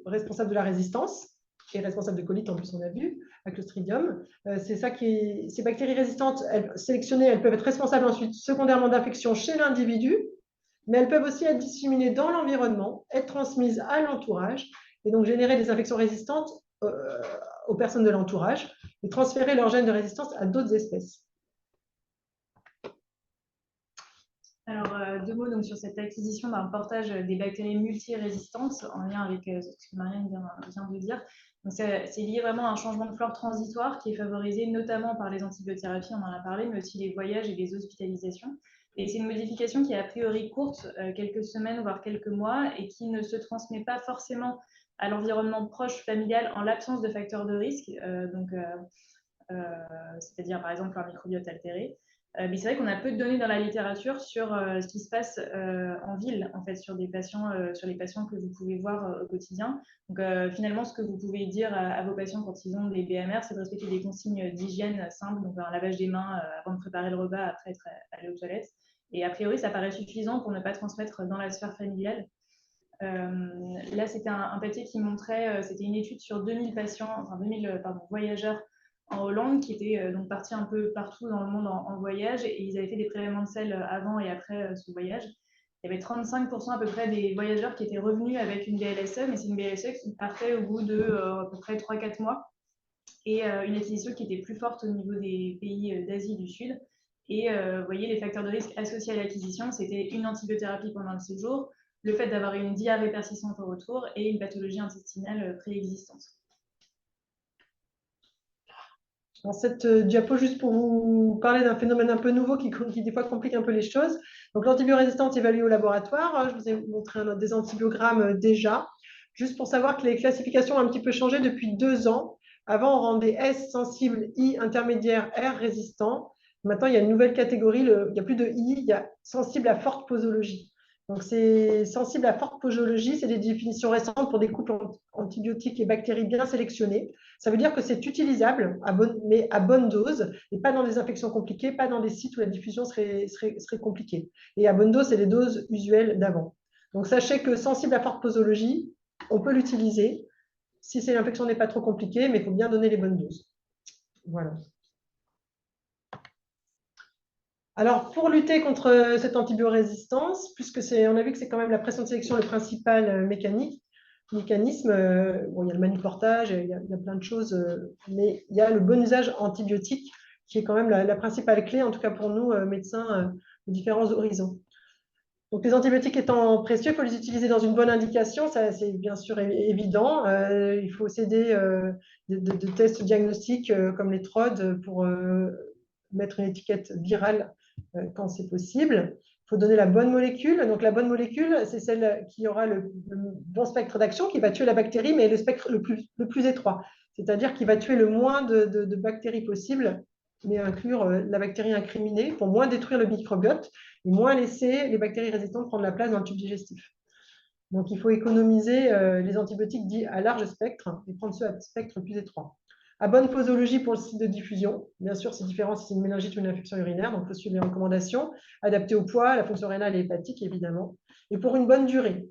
responsable de la résistance et responsable de colite, en plus, on a vu, à Clostridium. C'est ça ces bactéries résistantes, sélectionnées, elles peuvent être responsables ensuite, secondairement, d'infections chez l'individu, mais elles peuvent aussi être disséminées dans l'environnement, être transmises à l'entourage, et donc générer des infections résistantes aux personnes de l'entourage, et transférer leurs gènes de résistance à d'autres espèces. Alors, deux mots donc, sur cette acquisition d'un portage des bactéries multirésistantes en lien avec ce que Marianne vient de dire. C'est lié vraiment à un changement de flore transitoire qui est favorisé notamment par les antibiothérapies, on en a parlé, mais aussi les voyages et les hospitalisations. Et c'est une modification qui est a priori courte, quelques semaines, voire quelques mois, et qui ne se transmet pas forcément à l'environnement proche familial en l'absence de facteurs de risque, c'est-à-dire par exemple un microbiote altéré. Mais c'est vrai qu'on a peu de données dans la littérature sur ce qui se passe en ville, en fait, sur les patients que vous pouvez voir au quotidien. Donc finalement, ce que vous pouvez dire à vos patients quand ils ont des BMR, c'est de respecter des consignes d'hygiène simples, donc un lavage des mains avant de préparer le repas, après être allé aux toilettes. Et a priori, ça paraît suffisant pour ne pas transmettre dans la sphère familiale. Là, c'était un papier qui montrait, c'était une étude sur 2000 voyageurs en Hollande qui étaient donc partis un peu partout dans le monde en voyage, et ils avaient fait des prélèvements de sel avant et après ce voyage. Il y avait 35% à peu près des voyageurs qui étaient revenus avec une BLSE, mais c'est une BLSE qui partait au bout de à peu près 3-4 mois, et une acquisition qui était plus forte au niveau des pays d'Asie du Sud. Et vous voyez, les facteurs de risque associés à l'acquisition, c'était une antibiothérapie pendant le séjour, le fait d'avoir une diarrhée persistante au retour et une pathologie intestinale préexistante. Dans cette diapo, juste pour vous parler d'un phénomène un peu nouveau qui des fois complique un peu les choses. Donc l'antibiorésistance évaluée au laboratoire, je vous ai montré des antibiogrammes déjà, juste pour savoir que les classifications ont un petit peu changé depuis 2 ans. Avant, on rendait S sensible, I intermédiaire, R résistant. Maintenant, il y a une nouvelle catégorie, il n'y a plus de I, il y a sensible à forte posologie. Donc, c'est sensible à forte posologie, c'est des définitions récentes pour des couples antibiotiques et bactéries bien sélectionnés. Ça veut dire que c'est utilisable, mais à bonne dose, et pas dans des infections compliquées, pas dans des sites où la diffusion serait compliquée. Et à bonne dose, c'est les doses usuelles d'avant. Donc, sachez que sensible à forte posologie, on peut l'utiliser si l'infection n'est pas trop compliquée, mais il faut bien donner les bonnes doses. Voilà. Alors, pour lutter contre cette antibiorésistance, puisque on a vu que c'est quand même la pression de sélection le principal mécanisme, il y a le manuportage, il y a plein de choses, mais il y a le bon usage antibiotique qui est quand même la principale clé, en tout cas pour nous, médecins de différents horizons. Donc, les antibiotiques étant précieux, il faut les utiliser dans une bonne indication, ça c'est bien sûr évident. Il faut s'aider de tests diagnostiques comme les TROD pour mettre une étiquette virale quand c'est possible. Il faut donner la bonne molécule. Donc, la bonne molécule, c'est celle qui aura le bon spectre d'action, qui va tuer la bactérie, mais le spectre le plus étroit. C'est-à-dire qu'il va tuer le moins de bactéries possible, mais inclure la bactérie incriminée pour moins détruire le microbiote et moins laisser les bactéries résistantes prendre la place dans le tube digestif. Donc, il faut économiser les antibiotiques dits à large spectre et prendre ceux à spectre plus étroit. À bonne posologie pour le site de diffusion. Bien sûr, c'est différent si c'est une méningite ou une infection urinaire, donc il faut suivre les recommandations, adaptées au poids, la fonction rénale et hépatique, évidemment, et pour une bonne durée.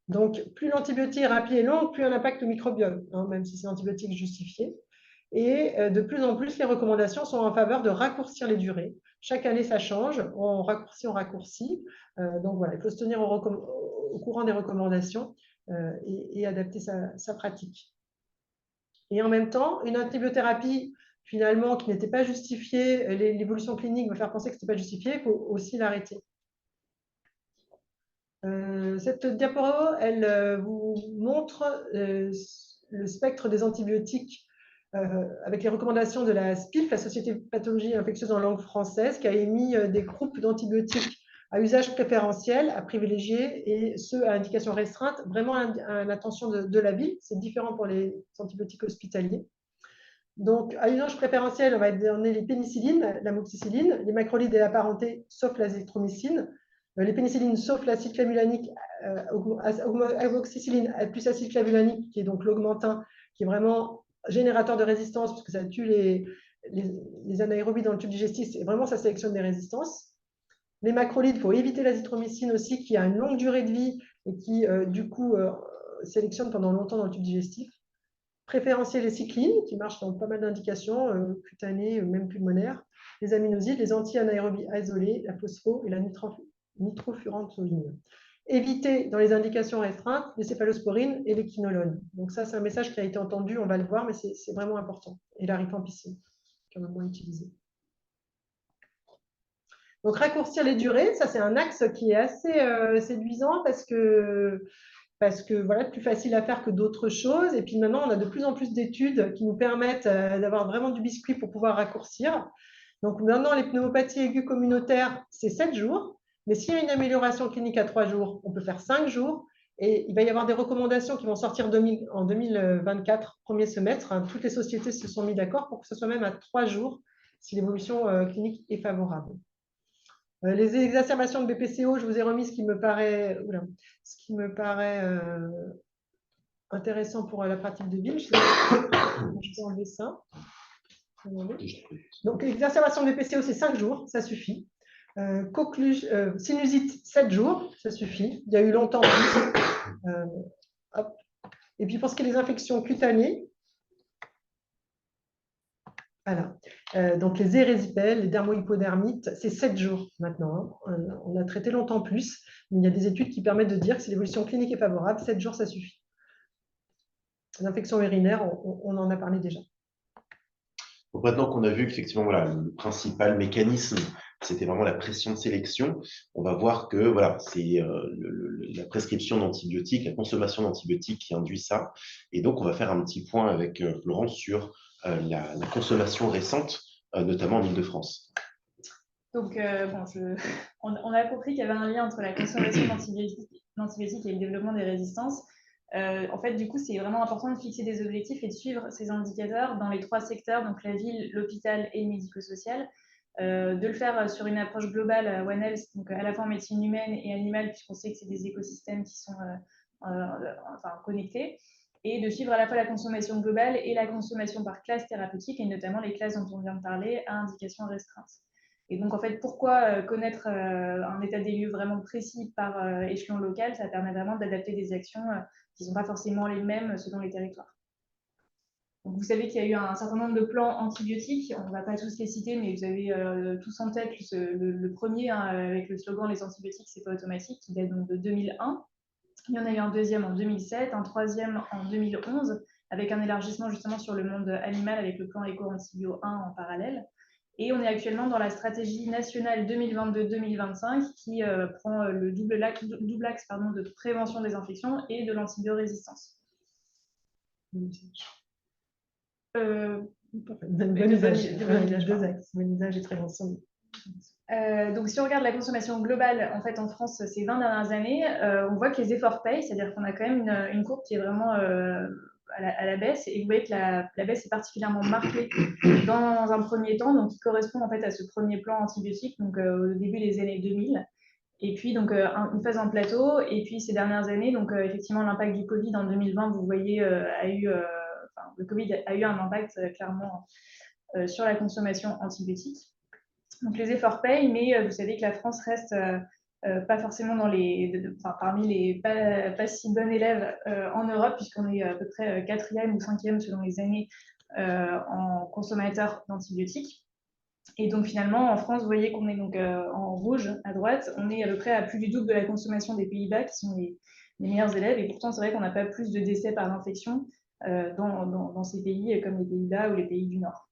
Donc, plus l'antibiothérapie est longue, plus un impact au microbiome, même si c'est antibiotique justifié. Et de plus en plus, les recommandations sont en faveur de raccourcir les durées. Chaque année, ça change. On raccourcit. Donc voilà, il faut se tenir au courant des recommandations et adapter sa pratique. Et en même temps, une antibiothérapie, finalement, qui n'était pas justifiée, l'évolution clinique va faire penser que ce n'était pas justifié, il faut aussi l'arrêter. Cette diapo, elle vous montre le spectre des antibiotiques avec les recommandations de la SPIF, la Société de pathologie infectieuse en langue française, qui a émis des groupes d'antibiotiques à usage préférentiel, à privilégier, et ceux à indication restreinte, vraiment à l'attention de la ville. C'est différent pour les antibiotiques hospitaliers. Donc, à usage préférentiel, on va donner les pénicillines, l'amoxicilline, les macrolides et la parenté, sauf l'azithromycine, les pénicillines, sauf l'acide clavulanique, amoxicilline plus acide clavulanique, qui est donc l'augmentin, qui est vraiment générateur de résistance, parce que ça tue les anaérobies dans le tube digestif, et vraiment, ça sélectionne des résistances. Les macrolides, il faut éviter l'azithromycine aussi, qui a une longue durée de vie et qui, du coup, sélectionne pendant longtemps dans le tube digestif. Préférencier les cyclines, qui marchent dans pas mal d'indications, cutanées, même pulmonaires, les aminosides, les anti-anaérobies isolés, la phospho et la nitrofurantoïne. Éviter dans les indications restreintes les céphalosporines et les quinolones. Donc ça, c'est un message qui a été entendu, on va le voir, mais c'est vraiment important. Et la rifampicine, qui est moins utilisée. Donc raccourcir les durées, ça c'est un axe qui est assez séduisant parce que voilà, plus facile à faire que d'autres choses. Et puis maintenant, on a de plus en plus d'études qui nous permettent d'avoir vraiment du biscuit pour pouvoir raccourcir. Donc maintenant, les pneumopathies aiguës communautaires, c'est 7 jours. Mais s'il y a une amélioration clinique à 3 jours, on peut faire 5 jours. Et il va y avoir des recommandations qui vont sortir en 2024, premier semestre. Toutes les sociétés se sont mis d'accord pour que ce soit même à 3 jours si l'évolution clinique est favorable. Les exacerbations de BPCO, je vous ai remis ce qui me paraît intéressant pour la pratique de ville. Je vais enlever ça. Donc, l'exacerbation de BPCO, c'est 5 jours, ça suffit. Sinusite, 7 jours, ça suffit. Il y a eu longtemps plus. Et puis, pour ce qui est des infections cutanées, voilà. Donc, les érésipèles, les dermohypodermites, c'est 7 jours maintenant. On a traité longtemps plus, mais il y a des études qui permettent de dire que si l'évolution clinique est favorable, 7 jours, ça suffit. Les infections urinaires, on en a parlé déjà. Donc maintenant qu'on a vu qu'effectivement, voilà, le principal mécanisme, c'était vraiment la pression de sélection, on va voir que voilà, c'est la prescription d'antibiotiques, la consommation d'antibiotiques qui induit ça. Et donc, on va faire un petit point avec Florence sur la consommation récente, notamment en Île-de-France. Donc, on a compris qu'il y avait un lien entre la consommation d'antibiotiques et le développement des résistances. En fait, du coup, c'est vraiment important de fixer des objectifs et de suivre ces indicateurs dans les 3 secteurs, donc la ville, l'hôpital et le médico-social. De le faire sur une approche globale, One Health, donc à la fois en médecine humaine et animale, puisqu'on sait que c'est des écosystèmes qui sont connectés, et de suivre à la fois la consommation globale et la consommation par classe thérapeutique, et notamment les classes dont on vient de parler, à indication restreinte. Et donc, en fait, pourquoi connaître un état des lieux vraiment précis par échelon local? Ça permet vraiment d'adapter des actions qui ne sont pas forcément les mêmes selon les territoires. Donc, vous savez qu'il y a eu un certain nombre de plans antibiotiques. On ne va pas tous les citer, mais vous avez tous en tête le premier, avec le slogan « Les antibiotiques, c'est pas automatique », qui date donc de 2001. Il y en a eu un deuxième en 2007, un troisième en 2011, avec un élargissement justement sur le monde animal avec le plan Éco-Antibio 1 en parallèle. Et on est actuellement dans la stratégie nationale 2022-2025 qui prend le double axe de prévention des infections et de l'antibiorésistance. Bon usage. Il y a deux axes, bon usage et prévention. Donc, si on regarde la consommation globale, en fait, en France, ces 20 dernières années, on voit que les efforts payent, c'est-à-dire qu'on a quand même une courbe qui est vraiment à la baisse. Et vous voyez que la baisse est particulièrement marquée dans un premier temps, donc qui correspond en fait à ce premier plan antibiotique, donc au début des années 2000. Et puis, donc, une phase en plateau. Et puis, ces dernières années, donc, effectivement, l'impact du Covid en 2020, vous voyez, le Covid a eu un impact clairement sur la consommation antibiotique. Donc, les efforts payent, mais vous savez que la France reste pas forcément parmi les pas si bons élèves en Europe, puisqu'on est à peu près 4e ou 5e selon les années en consommateurs d'antibiotiques. Et donc finalement, en France, vous voyez qu'on est donc en rouge à droite, on est à peu près à plus du double de la consommation des Pays-Bas, qui sont les meilleurs élèves. Et pourtant, c'est vrai qu'on n'a pas plus de décès par infection dans ces pays comme les Pays-Bas ou les pays du Nord.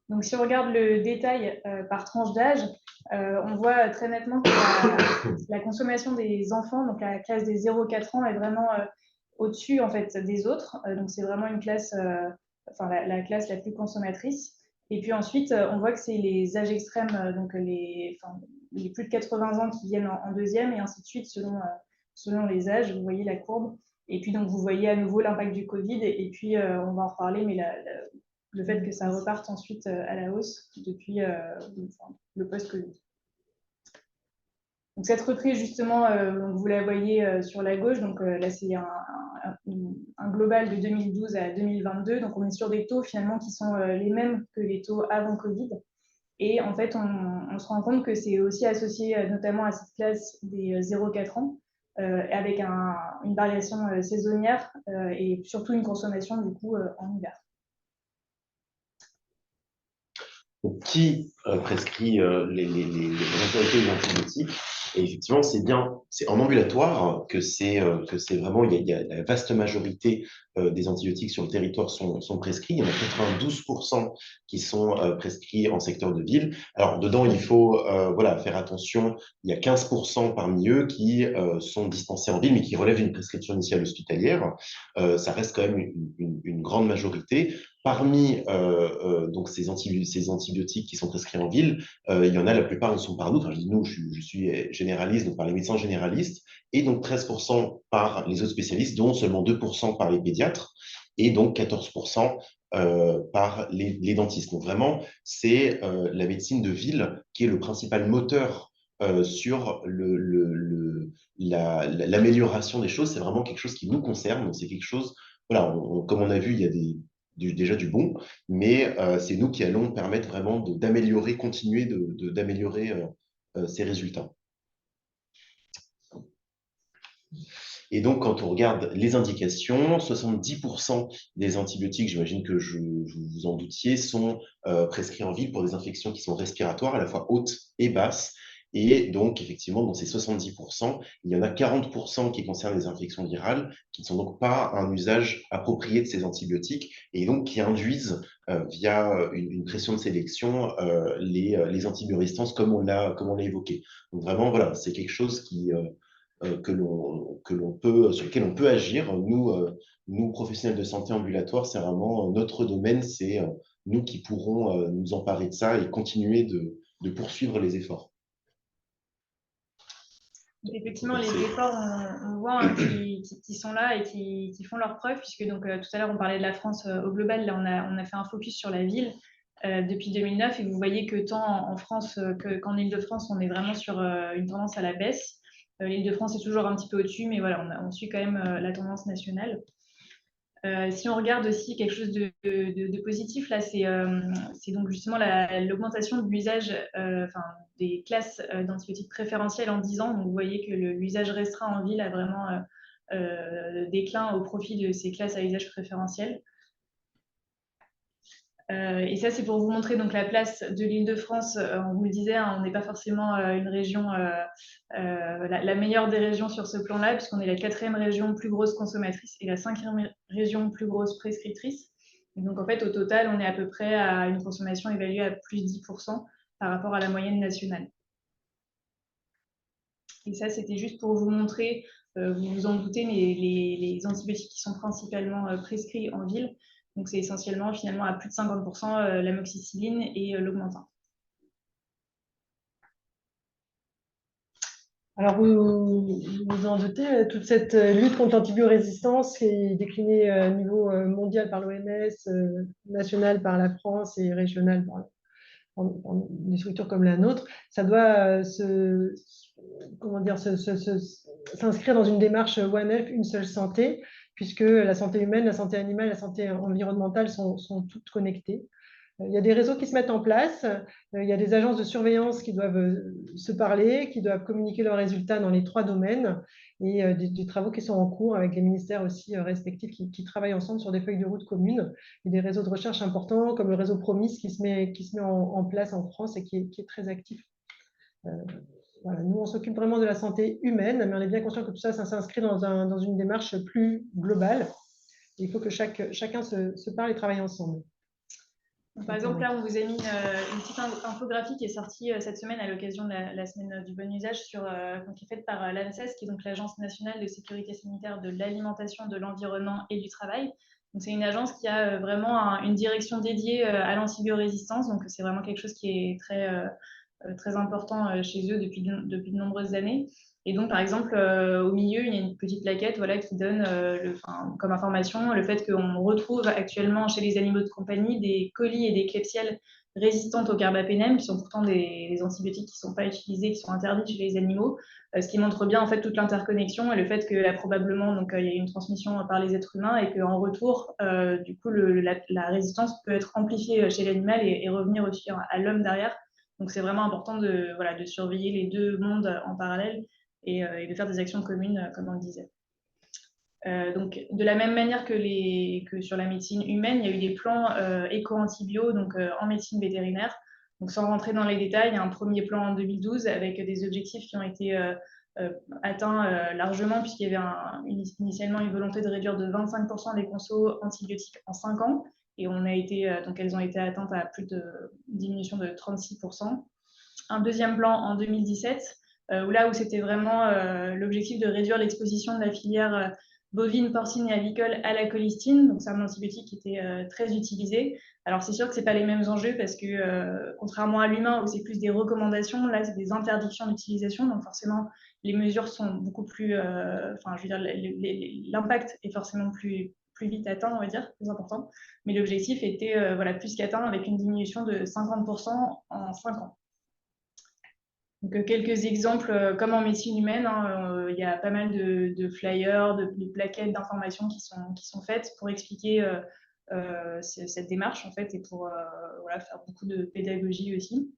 Donc si on regarde le détail par tranche d'âge, on voit très nettement que la consommation des enfants, donc la classe des 0-4 ans, est vraiment au-dessus en fait, des autres. Donc c'est vraiment une classe, la classe la plus consommatrice. Et puis ensuite, on voit que c'est les âges extrêmes, donc les plus de 80 ans qui viennent en deuxième, et ainsi de suite selon les âges. Vous voyez la courbe. Et puis donc vous voyez à nouveau l'impact du Covid. Et puis on va en reparler, mais le fait que ça reparte ensuite à la hausse depuis le post-Covid. Donc cette reprise, justement, vous la voyez sur la gauche. Donc là, c'est un global de 2012 à 2022. Donc on est sur des taux finalement qui sont les mêmes que les taux avant Covid. Et en fait, on se rend compte que c'est aussi associé notamment à cette classe des 0-4 ans, avec une variation saisonnière et surtout une consommation du coup en hiver. Qui prescrit les autorités des antibiotiques. Et effectivement, c'est en ambulatoire que c'est vraiment, il y a la vaste majorité des antibiotiques sur le territoire sont prescrits. Il y en a 92% qui sont prescrits en secteur de ville. Alors, dedans, il faut faire attention. Il y a 15% parmi eux qui sont dispensés en ville, mais qui relèvent d'une prescription initiale hospitalière. Ça reste quand même une grande majorité. Parmi donc ces antibiotiques qui sont prescrits en ville, il y en a, la plupart sont par nous. Enfin, je dis nous, je suis généraliste, donc par les médecins généralistes, et donc 13% par les autres spécialistes, dont seulement 2% par les pédiatres, et donc 14% par les dentistes. Donc vraiment, c'est la médecine de ville qui est le principal moteur sur l'amélioration des choses. C'est vraiment quelque chose qui nous concerne. Donc c'est quelque chose, voilà, comme on a vu, il y a déjà du bon, mais c'est nous qui allons permettre vraiment d'améliorer, continuer d'améliorer ces résultats. Et donc, quand on regarde les indications, 70% des antibiotiques, j'imagine que vous vous en doutiez, sont prescrits en ville pour des infections qui sont respiratoires, à la fois hautes et basses. Et donc, effectivement, dans ces 70%, il y en a 40% qui concernent les infections virales, qui ne sont donc pas un usage approprié de ces antibiotiques, et donc qui induisent, via une pression de sélection, les antibiorésistances, comme on l'a évoqué. Donc vraiment, voilà, c'est quelque chose sur lequel on peut agir. Nous, professionnels de santé ambulatoire, c'est vraiment notre domaine, c'est nous qui pourrons nous emparer de ça et continuer de poursuivre les efforts. Effectivement, les efforts, on voit qui sont là et qui font leurs preuves, puisque donc, tout à l'heure, on parlait de la France au global. Là, on a fait un focus sur la ville depuis 2009, et vous voyez que tant en France qu'en Île-de-France, on est vraiment sur une tendance à la baisse. L'Île-de-France est toujours un petit peu au-dessus, mais voilà, on suit quand même la tendance nationale. Si on regarde aussi quelque chose de positif, là, c'est donc justement l'augmentation de l'usage des classes d'antibiotiques préférentielles en 10 ans. Donc, vous voyez que l'usage restreint en ville a vraiment déclin au profit de ces classes à usage préférentiel. Et ça, c'est pour vous montrer donc la place de l'Île-de-France. On vous le disait, hein, on n'est pas forcément une région, la meilleure des régions sur ce plan-là, puisqu'on est la 4e région plus grosse consommatrice et la 5e région plus grosse prescriptrice. Et donc, en fait, au total, on est à peu près à une consommation évaluée à plus 10% par rapport à la moyenne nationale. Et ça, c'était juste pour vous montrer, vous vous en doutez, mais les antibiotiques qui sont principalement prescrits en ville. Donc, c'est essentiellement, finalement, à plus de 50% l'amoxicilline et l'augmentin. Alors, vous vous en doutez, toute cette lutte contre l'antibiorésistance qui est déclinée au niveau mondial par l'OMS, national par la France et régional par des structures comme la nôtre, ça doit s'inscrire dans une démarche One Health, une seule santé, puisque la santé humaine, la santé animale, la santé environnementale sont toutes connectées. Il y a des réseaux qui se mettent en place, il y a des agences de surveillance qui doivent se parler, qui doivent communiquer leurs résultats dans les 3 domaines, et des travaux qui sont en cours avec les ministères aussi respectifs qui travaillent ensemble sur des feuilles de route communes, et des réseaux de recherche importants comme le réseau Promis qui se met en place en France et qui est très actif. Voilà, nous, on s'occupe vraiment de la santé humaine, mais on est bien conscient que tout ça s'inscrit dans une démarche plus globale. Il faut que chacun se parle et travaille ensemble. Par exemple, là, on vous a mis une petite infographie qui est sortie cette semaine à l'occasion de la semaine du bon usage qui est faite par l'ANSES, qui est donc l'Agence nationale de sécurité sanitaire de l'alimentation, de l'environnement et du travail. C'est une agence qui a vraiment une direction dédiée à l'antibiorésistance. Donc, c'est vraiment quelque chose qui est très important chez eux depuis de nombreuses années. Et donc, par exemple, au milieu, il y a une petite plaquette qui donne comme information le fait qu'on retrouve actuellement chez les animaux de compagnie des colis et des klebsielles résistantes au carbapénem, qui sont pourtant des antibiotiques qui ne sont pas utilisés, qui sont interdits chez les animaux, ce qui montre bien en fait toute l'interconnexion et le fait que là, probablement il y a une transmission par les êtres humains et qu'en retour, du coup, la résistance peut être amplifiée chez l'animal et revenir aussi à l'homme derrière. Donc, c'est vraiment important de surveiller les 2 mondes en parallèle et de faire des actions communes, comme on le disait. Donc, de la même manière que sur la médecine humaine, il y a eu des plans éco-antibio en médecine vétérinaire. Donc, sans rentrer dans les détails, il y a un premier plan en 2012 avec des objectifs qui ont été atteints largement, puisqu'il y avait initialement une volonté de réduire de 25% les consos antibiotiques en 5 ans. Et elles ont été atteintes à plus de diminution de 36%. Un deuxième plan en 2017, où c'était vraiment l'objectif de réduire l'exposition de la filière bovine, porcine et avicole à la colistine. Donc, c'est un antibiotique qui était très utilisé. Alors, c'est sûr que ce n'est pas les mêmes enjeux parce que, contrairement à l'humain, où c'est plus des recommandations, là, c'est des interdictions d'utilisation. Donc, forcément, les mesures sont beaucoup plus... l'impact est forcément plus vite atteint, on va dire, plus important. Mais l'objectif était plus qu'atteint avec une diminution de 50% en 5 ans. Donc, quelques exemples, comme en médecine humaine, il y a pas mal de flyers, de plaquettes d'informations qui sont faites pour expliquer cette démarche, en fait, et pour faire beaucoup de pédagogie aussi.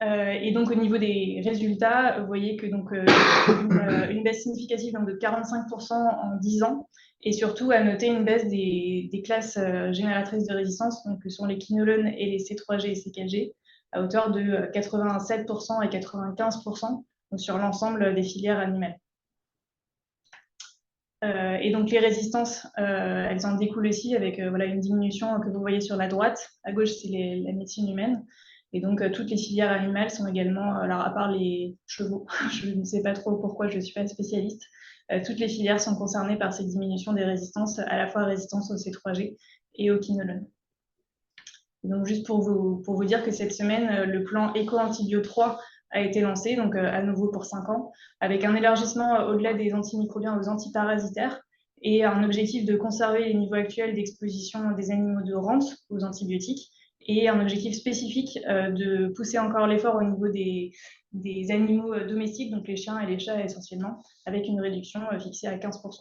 Et donc, au niveau des résultats, vous voyez que une baisse significative de 45% en 10 ans, et surtout à noter une baisse des classes génératrices de résistance, que sont les quinolones et les C3G et C4G, à hauteur de 87% et 95% sur l'ensemble des filières animales. Et donc les résistances, elles en découlent aussi avec une diminution que vous voyez sur la droite. À gauche, c'est la médecine humaine. Et donc toutes les filières animales sont également, alors à part les chevaux, je ne sais pas trop pourquoi, je ne suis pas spécialiste, toutes les filières sont concernées par ces diminutions des résistances, à la fois résistance au C3G et au quinolone. Donc, juste pour vous dire que cette semaine, le plan Éco-Antibio 3 a été lancé, donc à nouveau pour 5 ans, avec un élargissement au-delà des antimicrobiens aux antiparasitaires et un objectif de conserver les niveaux actuels d'exposition des animaux de rente aux antibiotiques et un objectif spécifique de pousser encore l'effort au niveau des animaux domestiques, donc les chiens et les chats essentiellement, avec une réduction fixée à 15%.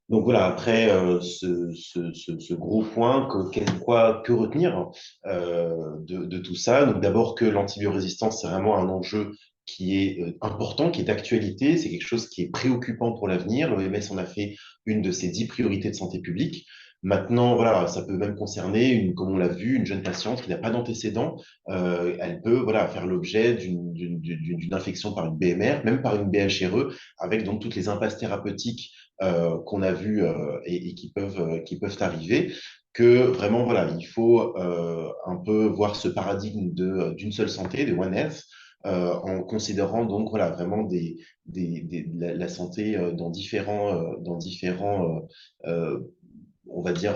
Donc voilà, après ce gros point, que retenir de tout ça? Donc d'abord que l'antibiorésistance, c'est vraiment un enjeu qui est important, qui est d'actualité, c'est quelque chose qui est préoccupant pour l'avenir. L'OMS en a fait une de ses 10 priorités de santé publique. Maintenant, voilà, ça peut même concerner, comme on l'a vu, une jeune patiente qui n'a pas d'antécédent. Elle peut faire l'objet d'une infection par une BMR, même par une BHRE, avec donc toutes les impasses thérapeutiques qu'on a vus et qui peuvent arriver, que vraiment, voilà, il faut un peu voir ce paradigme d'une seule santé, de One Health, en considérant donc voilà, vraiment la santé dans différents on va dire,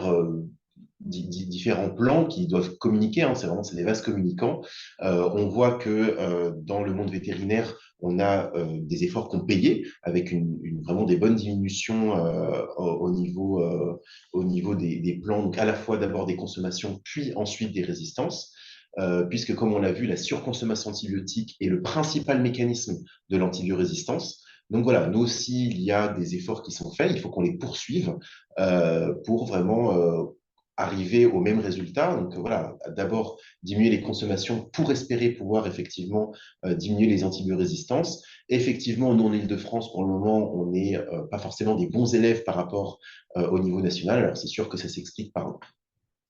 différents plans qui doivent communiquer, hein, c'est des vases communicants. On voit que dans le monde vétérinaire, on a des efforts qu'on payait avec vraiment des bonnes diminutions au niveau des plans, donc à la fois d'abord des consommations, puis ensuite des résistances. Puisque, comme on l'a vu, la surconsommation antibiotique est le principal mécanisme de l'antibiorésistance. Donc voilà, nous aussi, il y a des efforts qui sont faits, il faut qu'on les poursuive pour vraiment arriver au même résultat. Donc voilà, d'abord diminuer les consommations pour espérer pouvoir effectivement diminuer les antibiorésistances. Effectivement, nous en Île-de-France, pour le moment, on n'est pas forcément des bons élèves par rapport au niveau national. Alors c'est sûr que ça s'explique par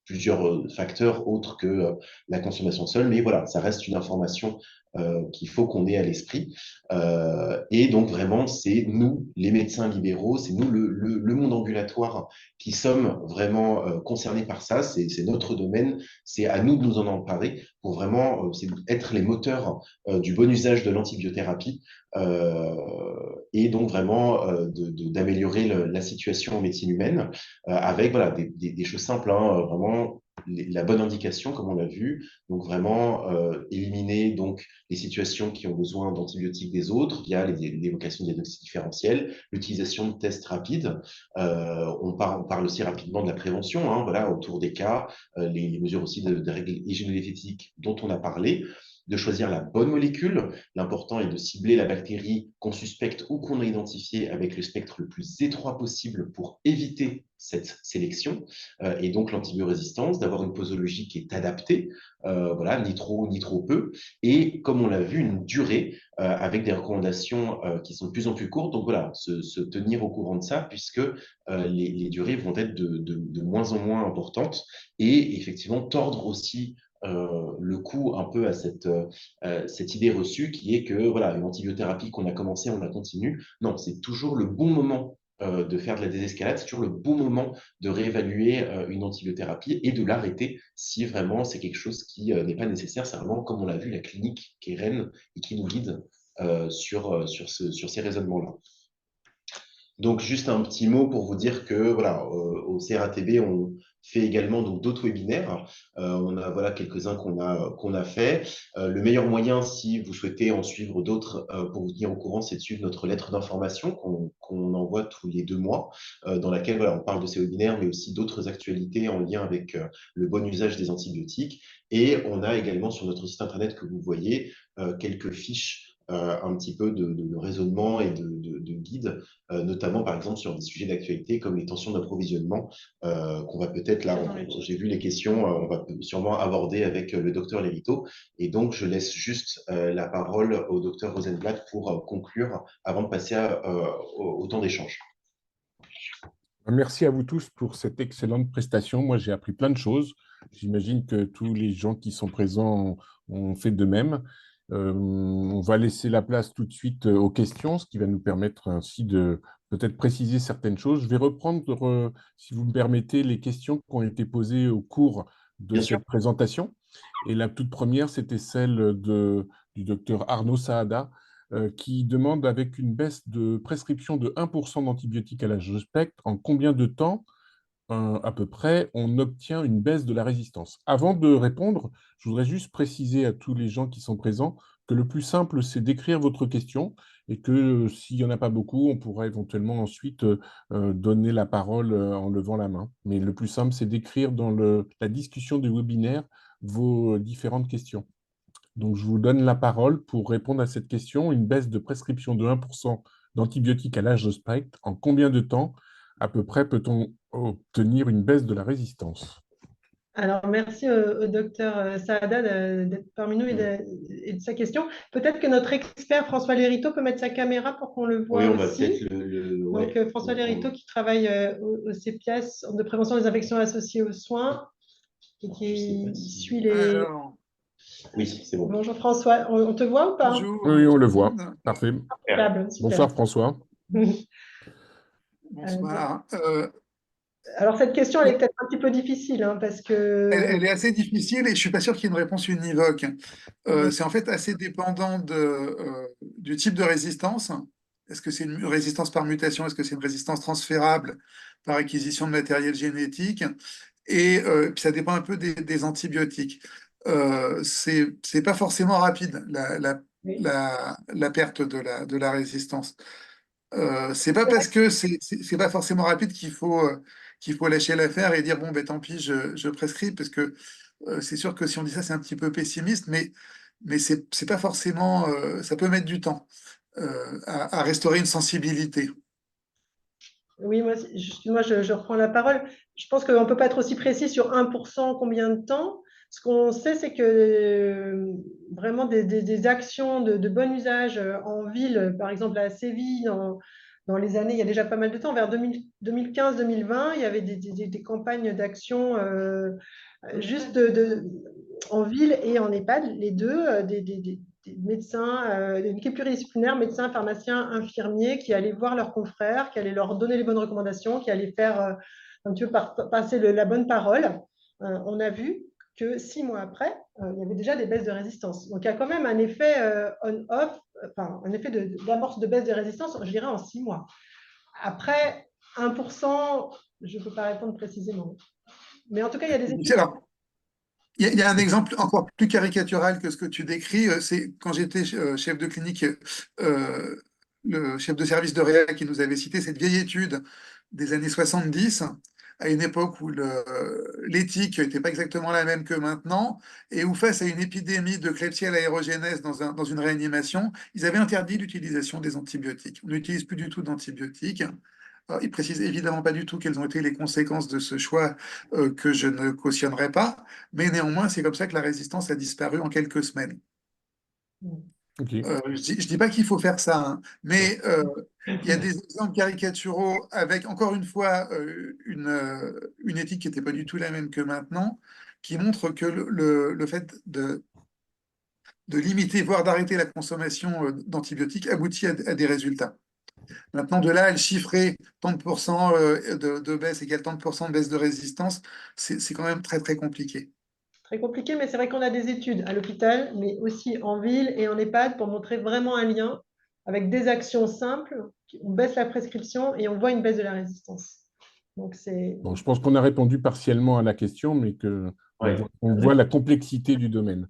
plusieurs facteurs autres que la consommation seule, mais voilà, ça reste une information qu'il faut qu'on ait à l'esprit. Et donc vraiment, c'est nous, les médecins libéraux, c'est nous, le monde ambulatoire, qui sommes vraiment concernés par ça. C'est notre domaine, c'est à nous de nous en emparer pour vraiment être les moteurs du bon usage de l'antibiothérapie et donc vraiment d'améliorer la situation en médecine humaine avec voilà, des choses simples, hein, vraiment la bonne indication, comme on l'a vu, donc vraiment éliminer donc, les situations qui ont besoin d'antibiotiques des autres via l'évocation des diagnostics différentiels, l'utilisation de tests rapides. On parle aussi rapidement de la prévention, hein, voilà, autour des cas, les mesures aussi de règles hygiéno-diététiques dont on a parlé, de choisir la bonne molécule. L'important est de cibler la bactérie qu'on suspecte ou qu'on a identifiée avec le spectre le plus étroit possible pour éviter cette sélection et donc l'antibiorésistance, d'avoir une posologie qui est adaptée, voilà, ni trop ni trop peu, et comme on l'a vu, une durée avec des recommandations qui sont de plus en plus courtes. Donc voilà, se tenir au courant de ça, puisque les durées vont être de moins en moins importantes, et effectivement tordre aussi le coup un peu à cette idée reçue qui est que voilà, une antibiothérapie qu'on a commencé, on la continue. Non, c'est toujours le bon moment de faire de la désescalade, c'est toujours le bon moment de réévaluer une antibiothérapie et de l'arrêter si vraiment c'est quelque chose qui n'est pas nécessaire. C'est vraiment, comme on l'a vu, la clinique qui est reine et qui nous guide sur ces raisonnements-là. Donc, juste un petit mot pour vous dire que voilà, au CRATB, on fait également donc d'autres webinaires. On a voilà quelques-uns qu'on a fait. Le meilleur moyen, si vous souhaitez en suivre d'autres pour vous tenir au courant, c'est de suivre notre lettre d'information qu'on envoie tous les 2 mois, dans laquelle voilà, on parle de ces webinaires, mais aussi d'autres actualités en lien avec le bon usage des antibiotiques. Et on a également sur notre site internet que vous voyez quelques fiches un petit peu de raisonnement et de guide, notamment par exemple sur des sujets d'actualité comme les tensions d'approvisionnement, qu'on va peut-être là, j'ai vu les questions, on va sûrement aborder avec le docteur Lérito. Et donc, je laisse juste la parole au docteur Rosenblatt pour conclure avant de passer au temps d'échange. Merci à vous tous pour cette excellente prestation. Moi, j'ai appris plein de choses. J'imagine que tous les gens qui sont présents ont fait de même. On va laisser la place tout de suite aux questions, ce qui va nous permettre ainsi de peut-être préciser certaines choses. Je vais reprendre, si vous me permettez, les questions qui ont été posées au cours de Bien sûr. cette présentation. Et la toute première, c'était celle du docteur Arnaud Saada, qui demande, avec une baisse de prescription de 1% d'antibiotiques à l'âge de spectre, en combien de temps à peu près, on obtient une baisse de la résistance. Avant de répondre, je voudrais juste préciser à tous les gens qui sont présents que le plus simple, c'est d'écrire votre question et que s'il n'y en a pas beaucoup, on pourra éventuellement ensuite donner la parole en levant la main. Mais le plus simple, c'est d'écrire dans la discussion du webinaire vos différentes questions. Donc, je vous donne la parole pour répondre à cette question. Une baisse de prescription de 1% d'antibiotiques à l'âge de spectre, en combien de temps à peu près peut-on obtenir une baisse de la résistance? Alors, merci au docteur Saada d'être parmi nous et de sa question. Peut-être que notre expert François Lérito peut mettre sa caméra pour qu'on le voit Oui, on va aussi. peut-être Donc, François Lérito qui travaille au CPIAS de prévention des infections associées aux soins et qui suit les… Alors, Oui, c'est bon. Bonjour François, on te voit ou pas? bonjour. Oui, on le voit. Parfait. Impeccable, super. Bonsoir François. Bonsoir. Alors, cette question, elle est peut-être un petit peu difficile, hein, parce que… Elle est assez difficile et je suis pas sûr qu'il y ait une réponse univoque. C'est en fait assez dépendant du type de résistance. Est-ce que c'est une résistance par mutation? Est-ce que c'est une résistance transférable par acquisition de matériel génétique? Et puis ça dépend un peu des antibiotiques. C'est pas forcément rapide Oui. la perte de la résistance. C'est pas parce que c'est pas forcément rapide qu'il faut lâcher l'affaire et dire bon ben tant pis je prescris parce que c'est sûr que si on dit ça c'est un petit peu pessimiste mais c'est pas forcément ça peut mettre du temps à restaurer une sensibilité. Oui, moi, je reprends la parole. Je pense qu'on ne peut pas être aussi précis sur 1% combien de temps. Ce qu'on sait, c'est que vraiment des actions de bon usage en ville, par exemple à Séville, dans les années, il y a déjà pas mal de temps, vers 2015-2020, il y avait des campagnes d'action juste en ville et en EHPAD, les deux, des médecins, une équipe pluridisciplinaire, médecins, pharmaciens, infirmiers, qui allaient voir leurs confrères, qui allaient leur donner les bonnes recommandations, qui allaient faire un petit peu passer la bonne parole. On a vu que 6 mois après, il y avait déjà des baisses de résistance. Donc il y a quand même un effet on-off, enfin un effet d'amorce de baisse de résistance, je dirais en 6 mois. Après, 1%, je ne peux pas répondre précisément. Mais en tout cas, il y a des études. Alors, il y a un exemple encore plus caricatural que ce que tu décris, c'est quand j'étais chef de clinique, euh, le chef de service de réa qui nous avait cité cette vieille étude des années 70, à une époque où l'éthique n'était pas exactement la même que maintenant, et où face à une épidémie de Klebsiella aeruginosa dans une réanimation, ils avaient interdit l'utilisation des antibiotiques. On n'utilise plus du tout d'antibiotiques. Alors, ils précisent évidemment pas du tout quelles ont été les conséquences de ce choix que je ne cautionnerai pas, mais néanmoins, c'est comme ça que la résistance a disparu en quelques semaines. Ok. Je dis pas qu'il faut faire ça, hein, mais il y a des exemples caricaturaux avec, encore une fois, une éthique qui n'était pas du tout la même que maintenant, qui montrent que le fait de limiter, voire d'arrêter la consommation d'antibiotiques aboutit à des résultats. Maintenant, de là à le chiffrer, tant de pourcents de baisse égale tant de pourcents de baisse de résistance, c'est quand même très, très compliqué. Très compliqué, mais c'est vrai qu'on a des études à l'hôpital, mais aussi en ville et en EHPAD pour montrer vraiment un lien avec des actions simples. On baisse la prescription et on voit une baisse de la résistance. Donc, c'est… Bon, je pense qu'on a répondu partiellement à la question, mais que Ouais. on voit la complexité du domaine.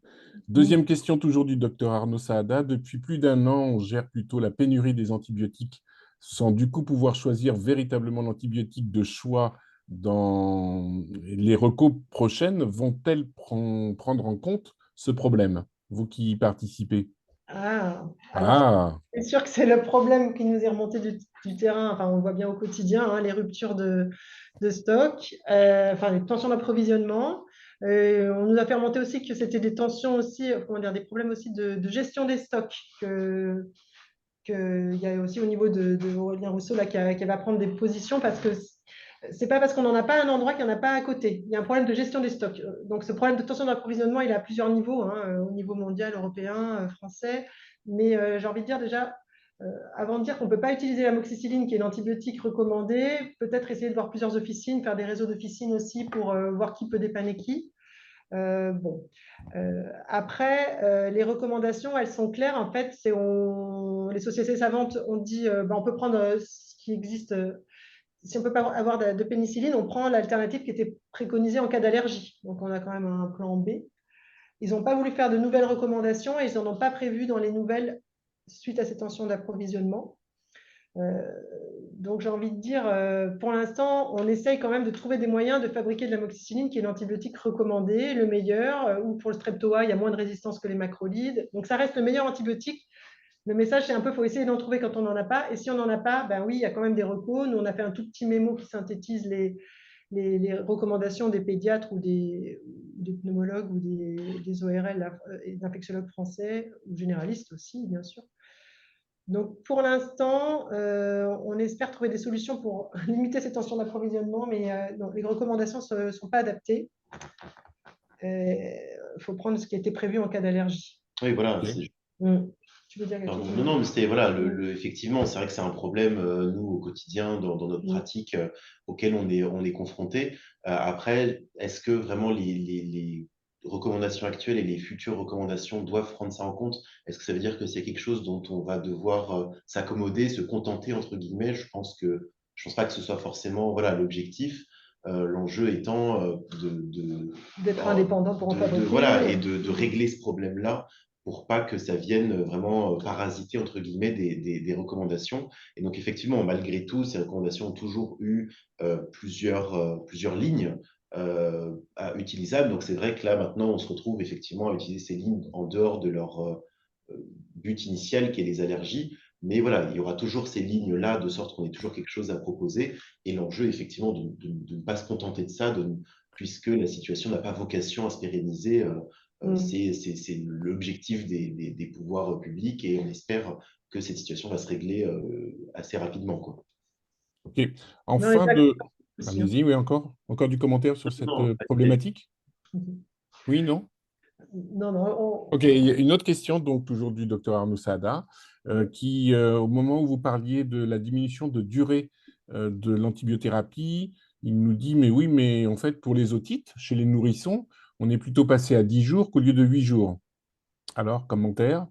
Deuxième question, toujours du docteur Arnaud Saada. Depuis plus d'1 an, on gère plutôt la pénurie des antibiotiques sans du coup pouvoir choisir véritablement l'antibiotique de choix dans les recos prochaines. Vont-elles prendre en compte ce problème, vous qui y participez? Alors, Ah, c'est sûr que c'est le problème qui nous est remonté du terrain. Enfin, on le voit bien au quotidien, hein, les ruptures de stock, enfin, les tensions d'approvisionnement. On nous a fait remonter aussi que c'était des tensions aussi, comment dire, des problèmes aussi de gestion des stocks. Il y a aussi au niveau de Aurélien Rousseau là, qui va prendre des positions parce que c'est pas parce qu'on n'en a pas à un endroit qu'il n'y en a pas à côté. Il y a un problème de gestion des stocks. Donc ce problème de tension d'approvisionnement, il est à plusieurs niveaux, hein, au niveau mondial, européen, français. Mais j'ai envie de dire déjà, avant de dire qu'on ne peut pas utiliser l'amoxicilline, qui est l'antibiotique recommandé, peut-être essayer de voir plusieurs officines, faire des réseaux d'officines aussi pour voir qui peut dépanner qui. Bon. Après, les recommandations, elles sont claires. En fait, les sociétés savantes ont dit on peut prendre ce qui existe. Si on ne peut pas avoir de pénicilline, on prend l'alternative qui était préconisée en cas d'allergie. Donc, on a quand même un plan B. Ils n'ont pas voulu faire de nouvelles recommandations et ils n'en ont pas prévu dans les nouvelles suite à ces tensions d'approvisionnement. Donc, j'ai envie de dire, pour l'instant, on essaye quand même de trouver des moyens de fabriquer de l'amoxicilline, qui est l'antibiotique recommandé, le meilleur, ou pour le streptoa, il y a moins de résistance que les macrolides. Donc, ça reste le meilleur antibiotique. Le message, c'est un peu, il faut essayer d'en trouver quand on n'en a pas. Et si on n'en a pas, ben oui, il y a quand même des recos. Nous, on a fait un tout petit mémo qui synthétise les recommandations des pédiatres ou des pneumologues ou des ORL, d'infectiologues français, ou généralistes aussi, bien sûr. Donc, pour l'instant, on espère trouver des solutions pour limiter ces tensions d'approvisionnement, mais non, les recommandations ne sont pas adaptées. Il faut prendre ce qui a été prévu en cas d'allergie. Oui, voilà. ok. Mm. tu veux dire quelque Pardon. chose? Non, non, mais c'était, voilà, effectivement, c'est vrai que c'est un problème, nous, au quotidien, dans notre Mm. pratique, auquel on est confronté. Après, est-ce que vraiment les recommandations actuelles et les futures recommandations doivent prendre ça en compte? Est-ce que ça veut dire que c'est quelque chose dont on va devoir s'accommoder, se contenter, entre guillemets? Je pense pas que ce soit forcément, voilà, l'objectif. L'enjeu étant D'être indépendant pour en voilà, et fabriquer. de régler ce problème-là pour pas que ça vienne vraiment parasiter, entre guillemets, des recommandations. Et donc, effectivement, malgré tout, ces recommandations ont toujours eu plusieurs lignes utilisables. Donc, c'est vrai que là, maintenant, on se retrouve effectivement à utiliser ces lignes en dehors de leur but initial, qui est les allergies. Mais voilà, il y aura toujours ces lignes-là, de sorte qu'on ait toujours quelque chose à proposer. Et l'enjeu, effectivement, de ne pas se contenter de ça, puisque la situation n'a pas vocation à se pérenniser. C'est l'objectif des pouvoirs publics et on espère que cette situation va se régler assez rapidement, quoi. Ok. En Non, mais fin ça de... aussi, hein. Allez-y, oui, encore du commentaire sur cette Non, problématique? Mhm. Oui, non? Non, non, Ok, il y a une autre question, donc toujours du docteur Arnaud Saada, qui, au moment où vous parliez de la diminution de durée de l'antibiothérapie, il nous dit, mais oui, mais en fait, pour les otites, chez les nourrissons, on est plutôt passé à 10 jours qu'au lieu de 8 jours. Alors, commentaire?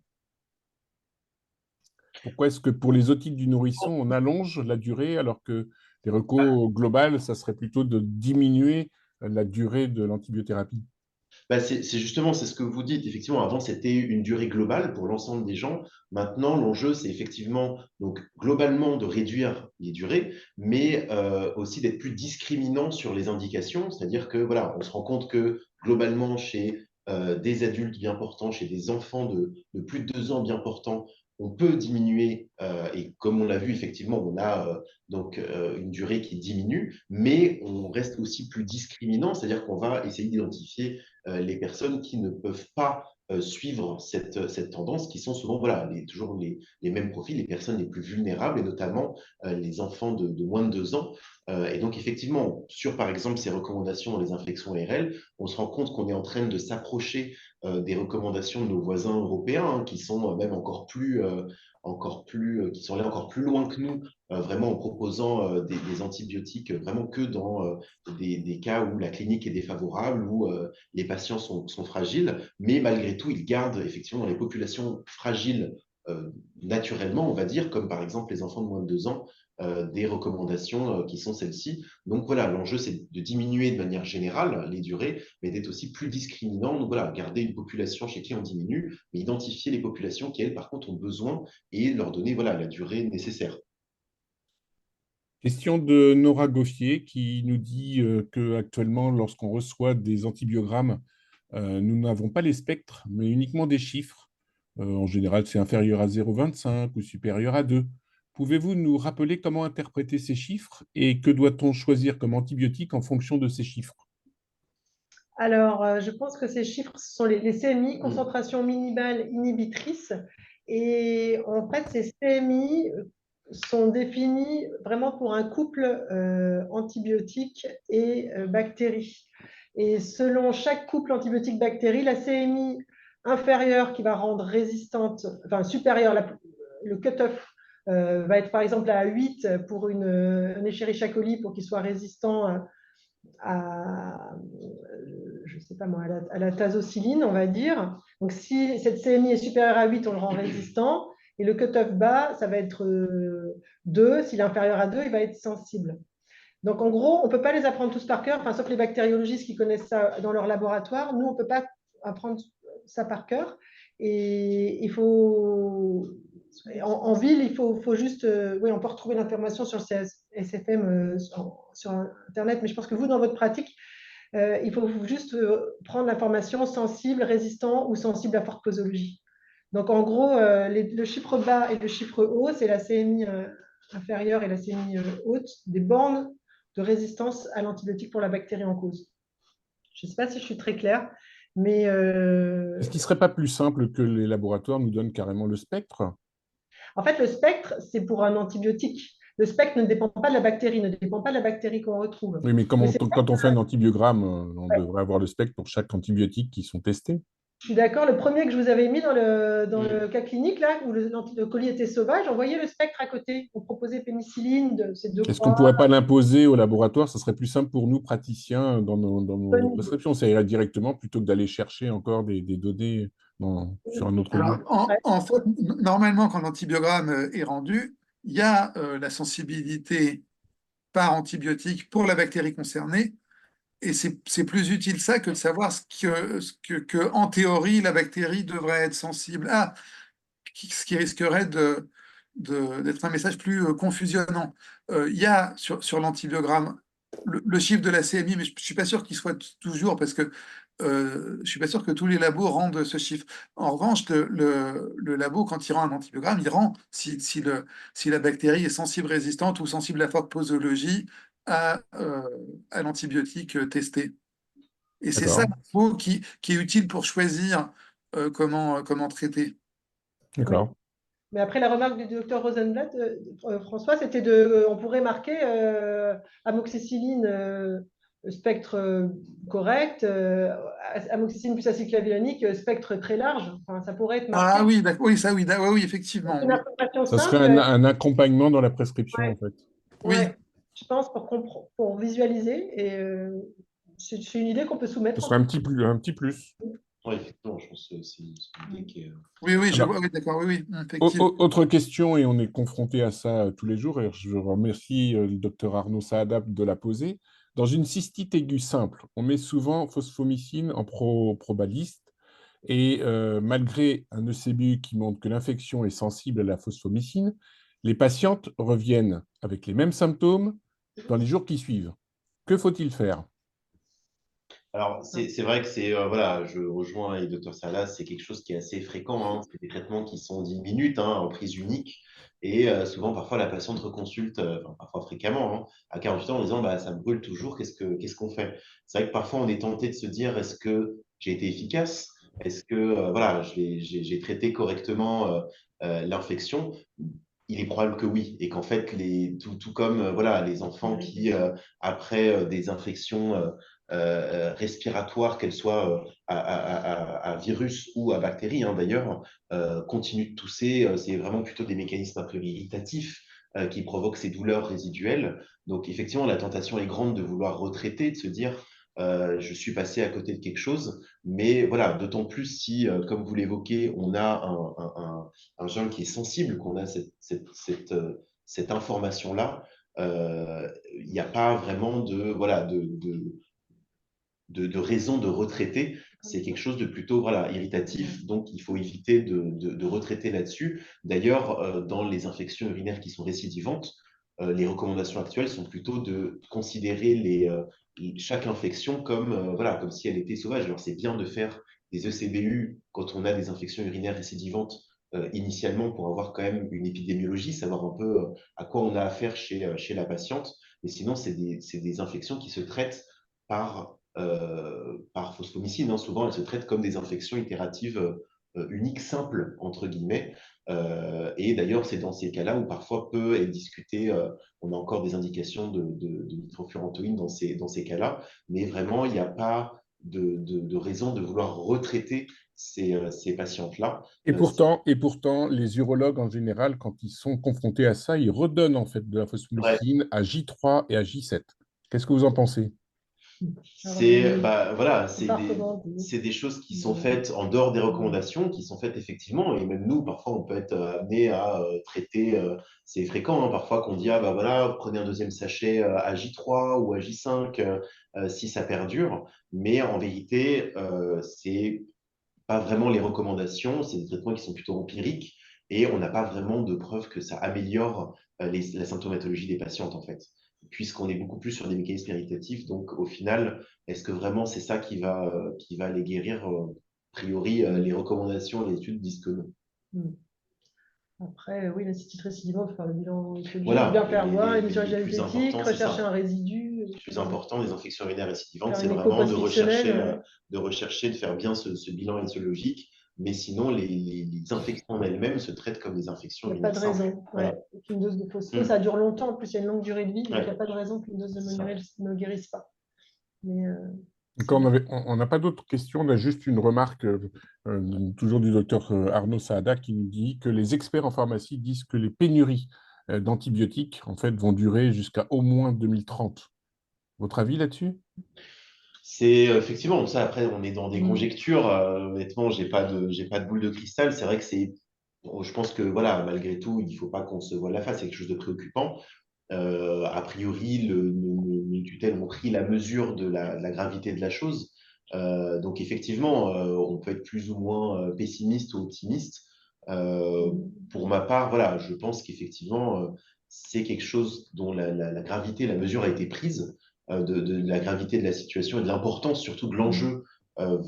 Pourquoi est-ce que pour les otites du nourrisson, on allonge la durée alors que les recos globales, ça serait plutôt de diminuer la durée de l'antibiothérapie? bah, c'est justement, c'est ce que vous dites. Effectivement, avant, c'était une durée globale pour l'ensemble des gens. Maintenant, l'enjeu, c'est effectivement, donc, globalement, de réduire les durées, mais aussi d'être plus discriminant sur les indications. C'est-à-dire que, voilà, on se rend compte que, globalement, chez des adultes bien portants, chez des enfants de plus de 2 ans bien portants, on peut diminuer, et comme on l'a vu, effectivement, on a une durée qui diminue, mais on reste aussi plus discriminant, c'est-à-dire qu'on va essayer d'identifier les personnes qui ne peuvent pas suivre cette tendance, qui sont souvent, voilà, toujours les mêmes profils, les personnes les plus vulnérables, et notamment les enfants de moins de 2 ans. Et donc, effectivement, sur, par exemple, ces recommandations dans les infections ARL, on se rend compte qu'on est en train de s'approcher des recommandations de nos voisins européens, hein, qui sont même qui sont allés encore plus loin que nous, vraiment en proposant des antibiotiques vraiment que dans des cas où la clinique est défavorable, où les patients sont fragiles, mais malgré tout, ils gardent effectivement dans les populations fragiles naturellement, on va dire, comme par exemple les enfants de moins de 2 ans, des recommandations qui sont celles-ci. Donc voilà, l'enjeu, c'est de diminuer de manière générale les durées, mais d'être aussi plus discriminant. Donc voilà, garder une population chez qui on diminue, mais identifier les populations qui, elles, par contre, ont besoin et leur donner, voilà, la durée nécessaire. Question de Nora Goffier qui nous dit qu'actuellement, lorsqu'on reçoit des antibiogrammes, nous n'avons pas les spectres, mais uniquement des chiffres. En général, c'est inférieur à 0,25 ou supérieur à 2. Pouvez-vous nous rappeler comment interpréter ces chiffres et que doit-on choisir comme antibiotique en fonction de ces chiffres? Alors, je pense que ces chiffres ce sont les CMI, concentration minimale inhibitrice. Et en fait, ces CMI sont définis vraiment pour un couple antibiotique et bactérie. Et selon chaque couple antibiotique-bactérie, la CMI inférieure qui va rendre résistante, enfin supérieure, le cut-off va être par exemple à 8 pour un Escherichia coli pour qu'il soit résistant à, je sais pas moi, à la tazocilline, on va dire. Donc, si cette CMI est supérieure à 8, on le rend résistant. Et le cut-off bas, ça va être 2. S'il est inférieur à 2, il va être sensible. Donc, en gros, on ne peut pas les apprendre tous par cœur, enfin, sauf les bactériologistes qui connaissent ça dans leur laboratoire. Nous, on ne peut pas apprendre ça par cœur. Et il faut. En ville, il faut juste. Oui, on peut retrouver l'information sur le SFM sur Internet, mais je pense que vous, dans votre pratique, il faut juste prendre l'information sensible, résistant ou sensible à forte posologie. Donc, en gros, le chiffre bas et le chiffre haut, c'est la CMI inférieure et la CMI haute des bornes de résistance à l'antibiotique pour la bactérie en cause. Je ne sais pas si je suis très claire, mais Est-ce qu'il ne serait pas plus simple que les laboratoires nous donnent carrément le spectre? en fait, le spectre, c'est pour un antibiotique. Le spectre ne dépend pas de la bactérie, ne dépend pas de la bactérie qu'on retrouve. Oui, mais Mais quand on fait un antibiogramme, on devrait avoir le spectre pour chaque antibiotique qui sont testés. Je suis d'accord. Le premier que je vous avais mis dans le cas clinique, là, où le colis était sauvage, on voyait le spectre à côté. On proposait pénicilline, ces deux Est-ce qu'on ne croix. pourrait pas l'imposer au laboratoire? Ça serait plus simple pour nous, praticiens, dans nos Bonne idée. prescriptions. Ça irait directement plutôt que d'aller chercher encore des données sur un autre lieu. Alors, en fait, normalement, quand l'antibiogramme est rendu, il y a la sensibilité par antibiotique pour la bactérie concernée. Et c'est plus utile ça que de savoir en théorie, la bactérie devrait être sensible à, ce qui risquerait d'être un message plus confusionnant. Il y a sur l'antibiogramme le chiffre de la CMI, mais je ne suis pas sûr qu'il soit toujours, parce que je ne suis pas sûr que tous les labos rendent ce chiffre. En revanche, le labo, quand il rend un antibiogramme, il rend si la bactérie est sensible résistante ou sensible à forte posologie à l'antibiotique testé. Et c'est ça D'accord. l'info qui est utile pour choisir comment traiter. Oui. D'accord. Mais après, la remarque du docteur Rosenblatt, François, c'était on pourrait marquer amoxicilline spectre correct, amoxicilline plus acylclavulanique spectre très large. Enfin, ça pourrait être marqué. Ah oui, d'accord, oui, ça, oui, oui, C'est effectivement, une oui. information Ça serait simple. un accompagnement dans la prescription, Ouais, en fait. Oui, ouais, je pense pour visualiser. Et c'est une idée qu'on peut Ce soumettre. serait un petit plus. Un petit plus. Oui, effectivement, je pense que c'est une idée qui est. oui, je Alors, vois, oui, d'accord, oui, effectivement. autre question, et on est confronté à ça tous les jours, et je remercie le docteur Arnaud Saadab de la poser. Dans une cystite aiguë simple, on met souvent phosphomycine en probaliste, et malgré un ECBU qui montre que l'infection est sensible à la phosphomycine, les patientes reviennent avec les mêmes symptômes dans les jours qui suivent. Que faut-il faire? Alors, c'est vrai que voilà, je rejoins le docteur Salas, c'est quelque chose qui est assez fréquent, hein. C'est des traitements qui sont 10 minutes, hein, en prise unique. Et souvent, parfois, la patiente reconsulte, enfin, parfois fréquemment, hein, à 48 ans en disant, bah, ça me brûle toujours, qu'est-ce qu'on fait? C'est vrai que parfois, on est tenté de se dire, est-ce que j'ai été efficace? Est-ce que voilà, j'ai traité correctement l'infection? Il est probable que oui, et qu'en fait, tout comme voilà, les enfants qui, après des infections respiratoires, qu'elles soient à virus ou à bactéries, hein, d'ailleurs, continuent de tousser. C'est vraiment plutôt des mécanismes un peu irritatifs qui provoquent ces douleurs résiduelles. Donc, effectivement, la tentation est grande de vouloir retraiter, de se dire je suis passé à côté de quelque chose. Mais voilà, d'autant plus si, comme vous l'évoquez, on a un gène qui est sensible, qu'on a cette information-là. Il n'y a pas vraiment voilà, de raison de retraiter. C'est quelque chose de plutôt voilà, irritatif, donc il faut éviter de retraiter là-dessus. D'ailleurs, dans les infections urinaires qui sont récidivantes, les recommandations actuelles sont plutôt de considérer chaque infection voilà, comme si elle était sauvage. Alors c'est bien de faire des ECBU quand on a des infections urinaires récidivantes initialement pour avoir quand même une épidémiologie, savoir un peu à quoi on a affaire chez la patiente. Mais sinon, c'est des infections qui se traitent par phosphomycine, hein. Souvent, elles se traitent comme des infections itératives uniques, simples, entre guillemets. Et d'ailleurs, c'est dans ces cas-là où parfois peut être discuté, on a encore des indications de nitrofurantoïne dans ces cas-là, mais vraiment, il n'y a pas de raison de vouloir retraiter ces patientes-là. Et pourtant, les urologues en général, quand ils sont confrontés à ça, ils redonnent en fait de la Ouais, phosphomycine à J3 et à J7. Qu'est-ce que vous en pensez? Bah, voilà, Département. c'est des choses qui sont faites en dehors des recommandations, qui sont faites effectivement, et même nous, parfois, on peut être amené à traiter, c'est fréquent, hein, parfois qu'on dit, ah bah voilà, prenez un deuxième sachet à J3 ou à J5 si ça perdure, mais en vérité, c'est pas vraiment les recommandations, c'est des traitements qui sont plutôt empiriques, et on n'a pas vraiment de preuves que ça améliore la symptomatologie des patientes, en fait, puisqu'on est beaucoup plus sur des mécanismes irritatifs. Donc, au final, est-ce que vraiment c'est ça qui va les guérir? A priori, les recommandations, les études disent que non. Mm. Après, oui, la cystite récidivante, il faut faire le bilan histologique, Voilà, bien faire voir, les l'émission plus diabétique, importants, c'est rechercher ça. un résidu, Le plus important des infections urinaires récidivantes, faire c'est une écho vraiment de post-fictionnelle. rechercher, de faire bien ce bilan étiologique. Mais sinon, les infections en elles-mêmes se traitent comme des infections Il n'y a pas urinaires de simples. raison. Voilà. Ouais. Une dose de phospho, Mm. ça dure longtemps. En plus, il y a une longue durée de vie, donc il n'y a Ouais, pas de raison qu'une dose de c'est ça. ne guérisse pas. Mais, Quand on n'a pas d'autres questions, on a juste une remarque, toujours du docteur Arnaud Saada, qui nous dit que les experts en pharmacie disent que les pénuries d'antibiotiques, en fait, vont durer jusqu'à au moins 2030. Votre avis là-dessus? C'est effectivement ça. Après, on est dans des Mm. conjectures. Honnêtement, j'ai pas de boule de cristal. C'est vrai que je pense que voilà, malgré tout, il faut pas qu'on se voile la face. C'est quelque chose de préoccupant. A priori, nos tutelles ont pris la mesure de la gravité de la chose. Donc effectivement, on peut être plus ou moins pessimiste ou optimiste. Pour ma part, voilà, je pense qu'effectivement, c'est quelque chose dont la gravité, la mesure a été prise de la gravité de la situation et de l'importance surtout de l'enjeu,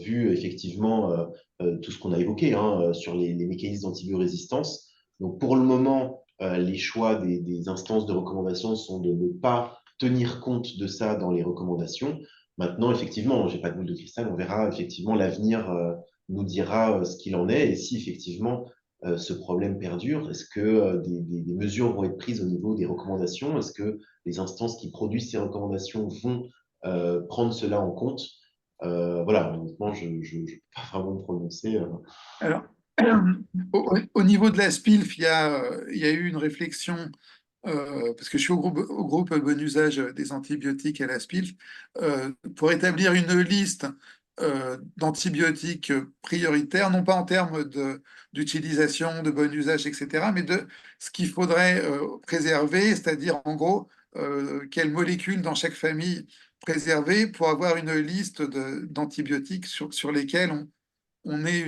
vu effectivement tout ce qu'on a évoqué hein, sur les mécanismes d'antibiorésistance. Donc pour le moment, les choix des instances de recommandation sont de ne pas tenir compte de ça dans les recommandations. Maintenant, effectivement, je n'ai pas de boule de cristal, on verra effectivement l'avenir nous dira ce qu'il en est et si effectivement ce problème perdure, est-ce que des mesures vont être prises au niveau des recommandations? Est-ce que les instances qui produisent ces recommandations vont prendre cela en compte? Voilà, honnêtement, je ne peux pas vraiment me prononcer. Alors, au niveau de la SPILF, il y a eu une réflexion, parce que je suis au groupe bon usage des antibiotiques à la SPILF, pour établir une liste d'antibiotiques prioritaires, non pas en termes d'utilisation, de bon usage, etc., mais de ce qu'il faudrait préserver, c'est-à-dire en gros, quelles molécules dans chaque famille préserver pour avoir une liste d'antibiotiques sur lesquels on ait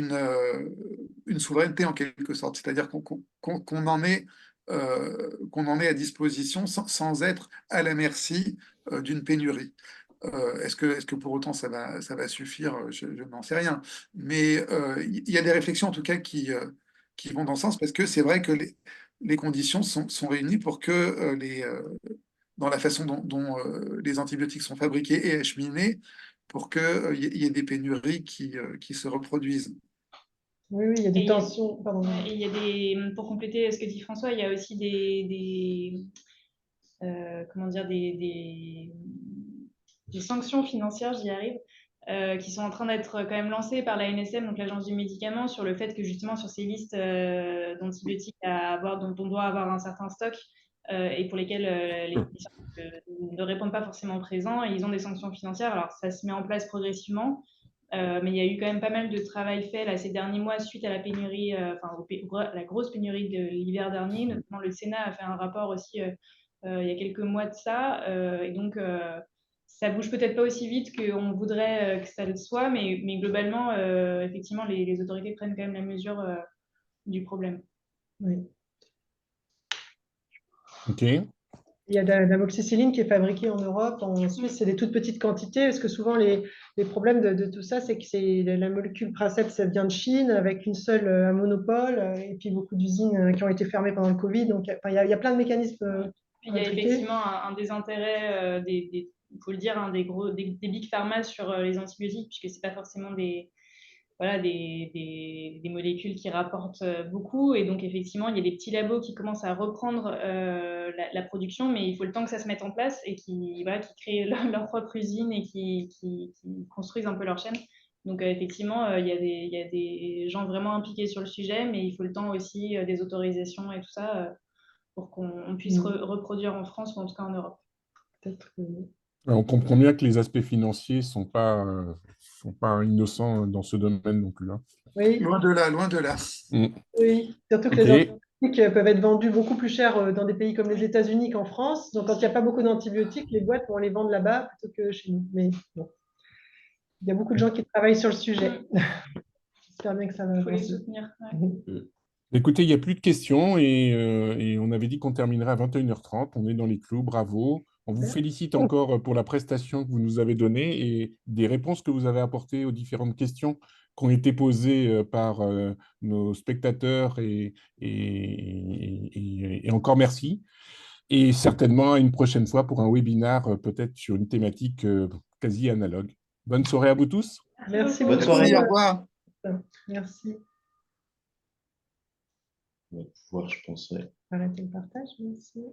une souveraineté en quelque sorte, c'est-à-dire qu'on qu'on en est à disposition sans être à la merci d'une pénurie. Est-ce que pour autant ça va suffire? Je n'en sais rien. Mais il y a des réflexions en tout cas qui vont dans ce sens parce que c'est vrai que les conditions sont réunies pour que dans la façon dont les antibiotiques sont fabriqués et acheminés, pour qu'il y ait des pénuries qui se reproduisent. Oui, oui, il y a des tensions. Pardon. Et il y a pour compléter ce que dit François, il y a aussi comment dire, des sanctions financières, j'y arrive, qui sont en train d'être quand même lancées par la NSM, donc l'Agence du médicament, sur le fait que justement sur ces listes d'antibiotiques dont on doit avoir un certain stock et pour lesquels les fournisseurs ne répondent pas forcément présents, et ils ont des sanctions financières. Alors ça se met en place progressivement. Mais il y a eu quand même pas mal de travail fait là, ces derniers mois suite à la pénurie, la grosse pénurie de l'hiver dernier. Notamment, le Sénat a fait un rapport aussi il y a quelques mois de ça. Et donc, ça bouge peut-être pas aussi vite qu'on voudrait que ça le soit, mais globalement, effectivement, les autorités prennent quand même la mesure du problème. Oui. OK. Il y a de l'amoxicilline qui est fabriquée en Europe, en Suisse, c'est des toutes petites quantités, parce que souvent les problèmes de tout ça, c'est que la molécule Princeps, ça vient de Chine, avec un monopole, et puis beaucoup d'usines qui ont été fermées pendant le Covid. Donc, il y a plein de mécanismes. Il y a effectivement un désintérêt, il faut le dire, hein, des big pharma sur les antibiotiques, puisque c'est pas forcément voilà, des molécules qui rapportent beaucoup. Et donc, effectivement, il y a des petits labos qui commencent à reprendre la production, mais il faut le temps que ça se mette en place et qui créent leur propre usine et qui construisent un peu leur chaîne. Donc, effectivement, il y a des gens vraiment impliqués sur le sujet, mais il faut le temps aussi des autorisations et tout ça pour qu'on puisse reproduire en France ou en tout cas en Europe. Peut-être On comprend bien que les aspects financiers ne sont pas innocents dans ce domaine non plus. Hein. Oui. Loin de là, loin de là. Oui, surtout que les antibiotiques peuvent être vendus beaucoup plus cher dans des pays comme les États-Unis qu'en France. Donc, quand il n'y a pas beaucoup d'antibiotiques, les boîtes vont les vendre là-bas plutôt que chez nous. Mais bon, il y a beaucoup de gens qui travaillent sur le sujet. J'espère bien que ça va Il faut les avancer. soutenir. Ouais. Écoutez, il n'y a plus de questions et on avait dit qu'on terminerait à 21h30. On est dans les clous, bravo. On vous félicite encore pour la prestation que vous nous avez donnée et des réponses que vous avez apportées aux différentes questions qui ont été posées par nos spectateurs et encore merci. Et certainement à une prochaine fois pour un webinaire peut-être sur une thématique quasi analogue. Bonne soirée à vous tous. Merci Bonne beaucoup. soirée. Au revoir. Merci. On va pouvoir, je pense, ouais. Arrêtez le partage, merci.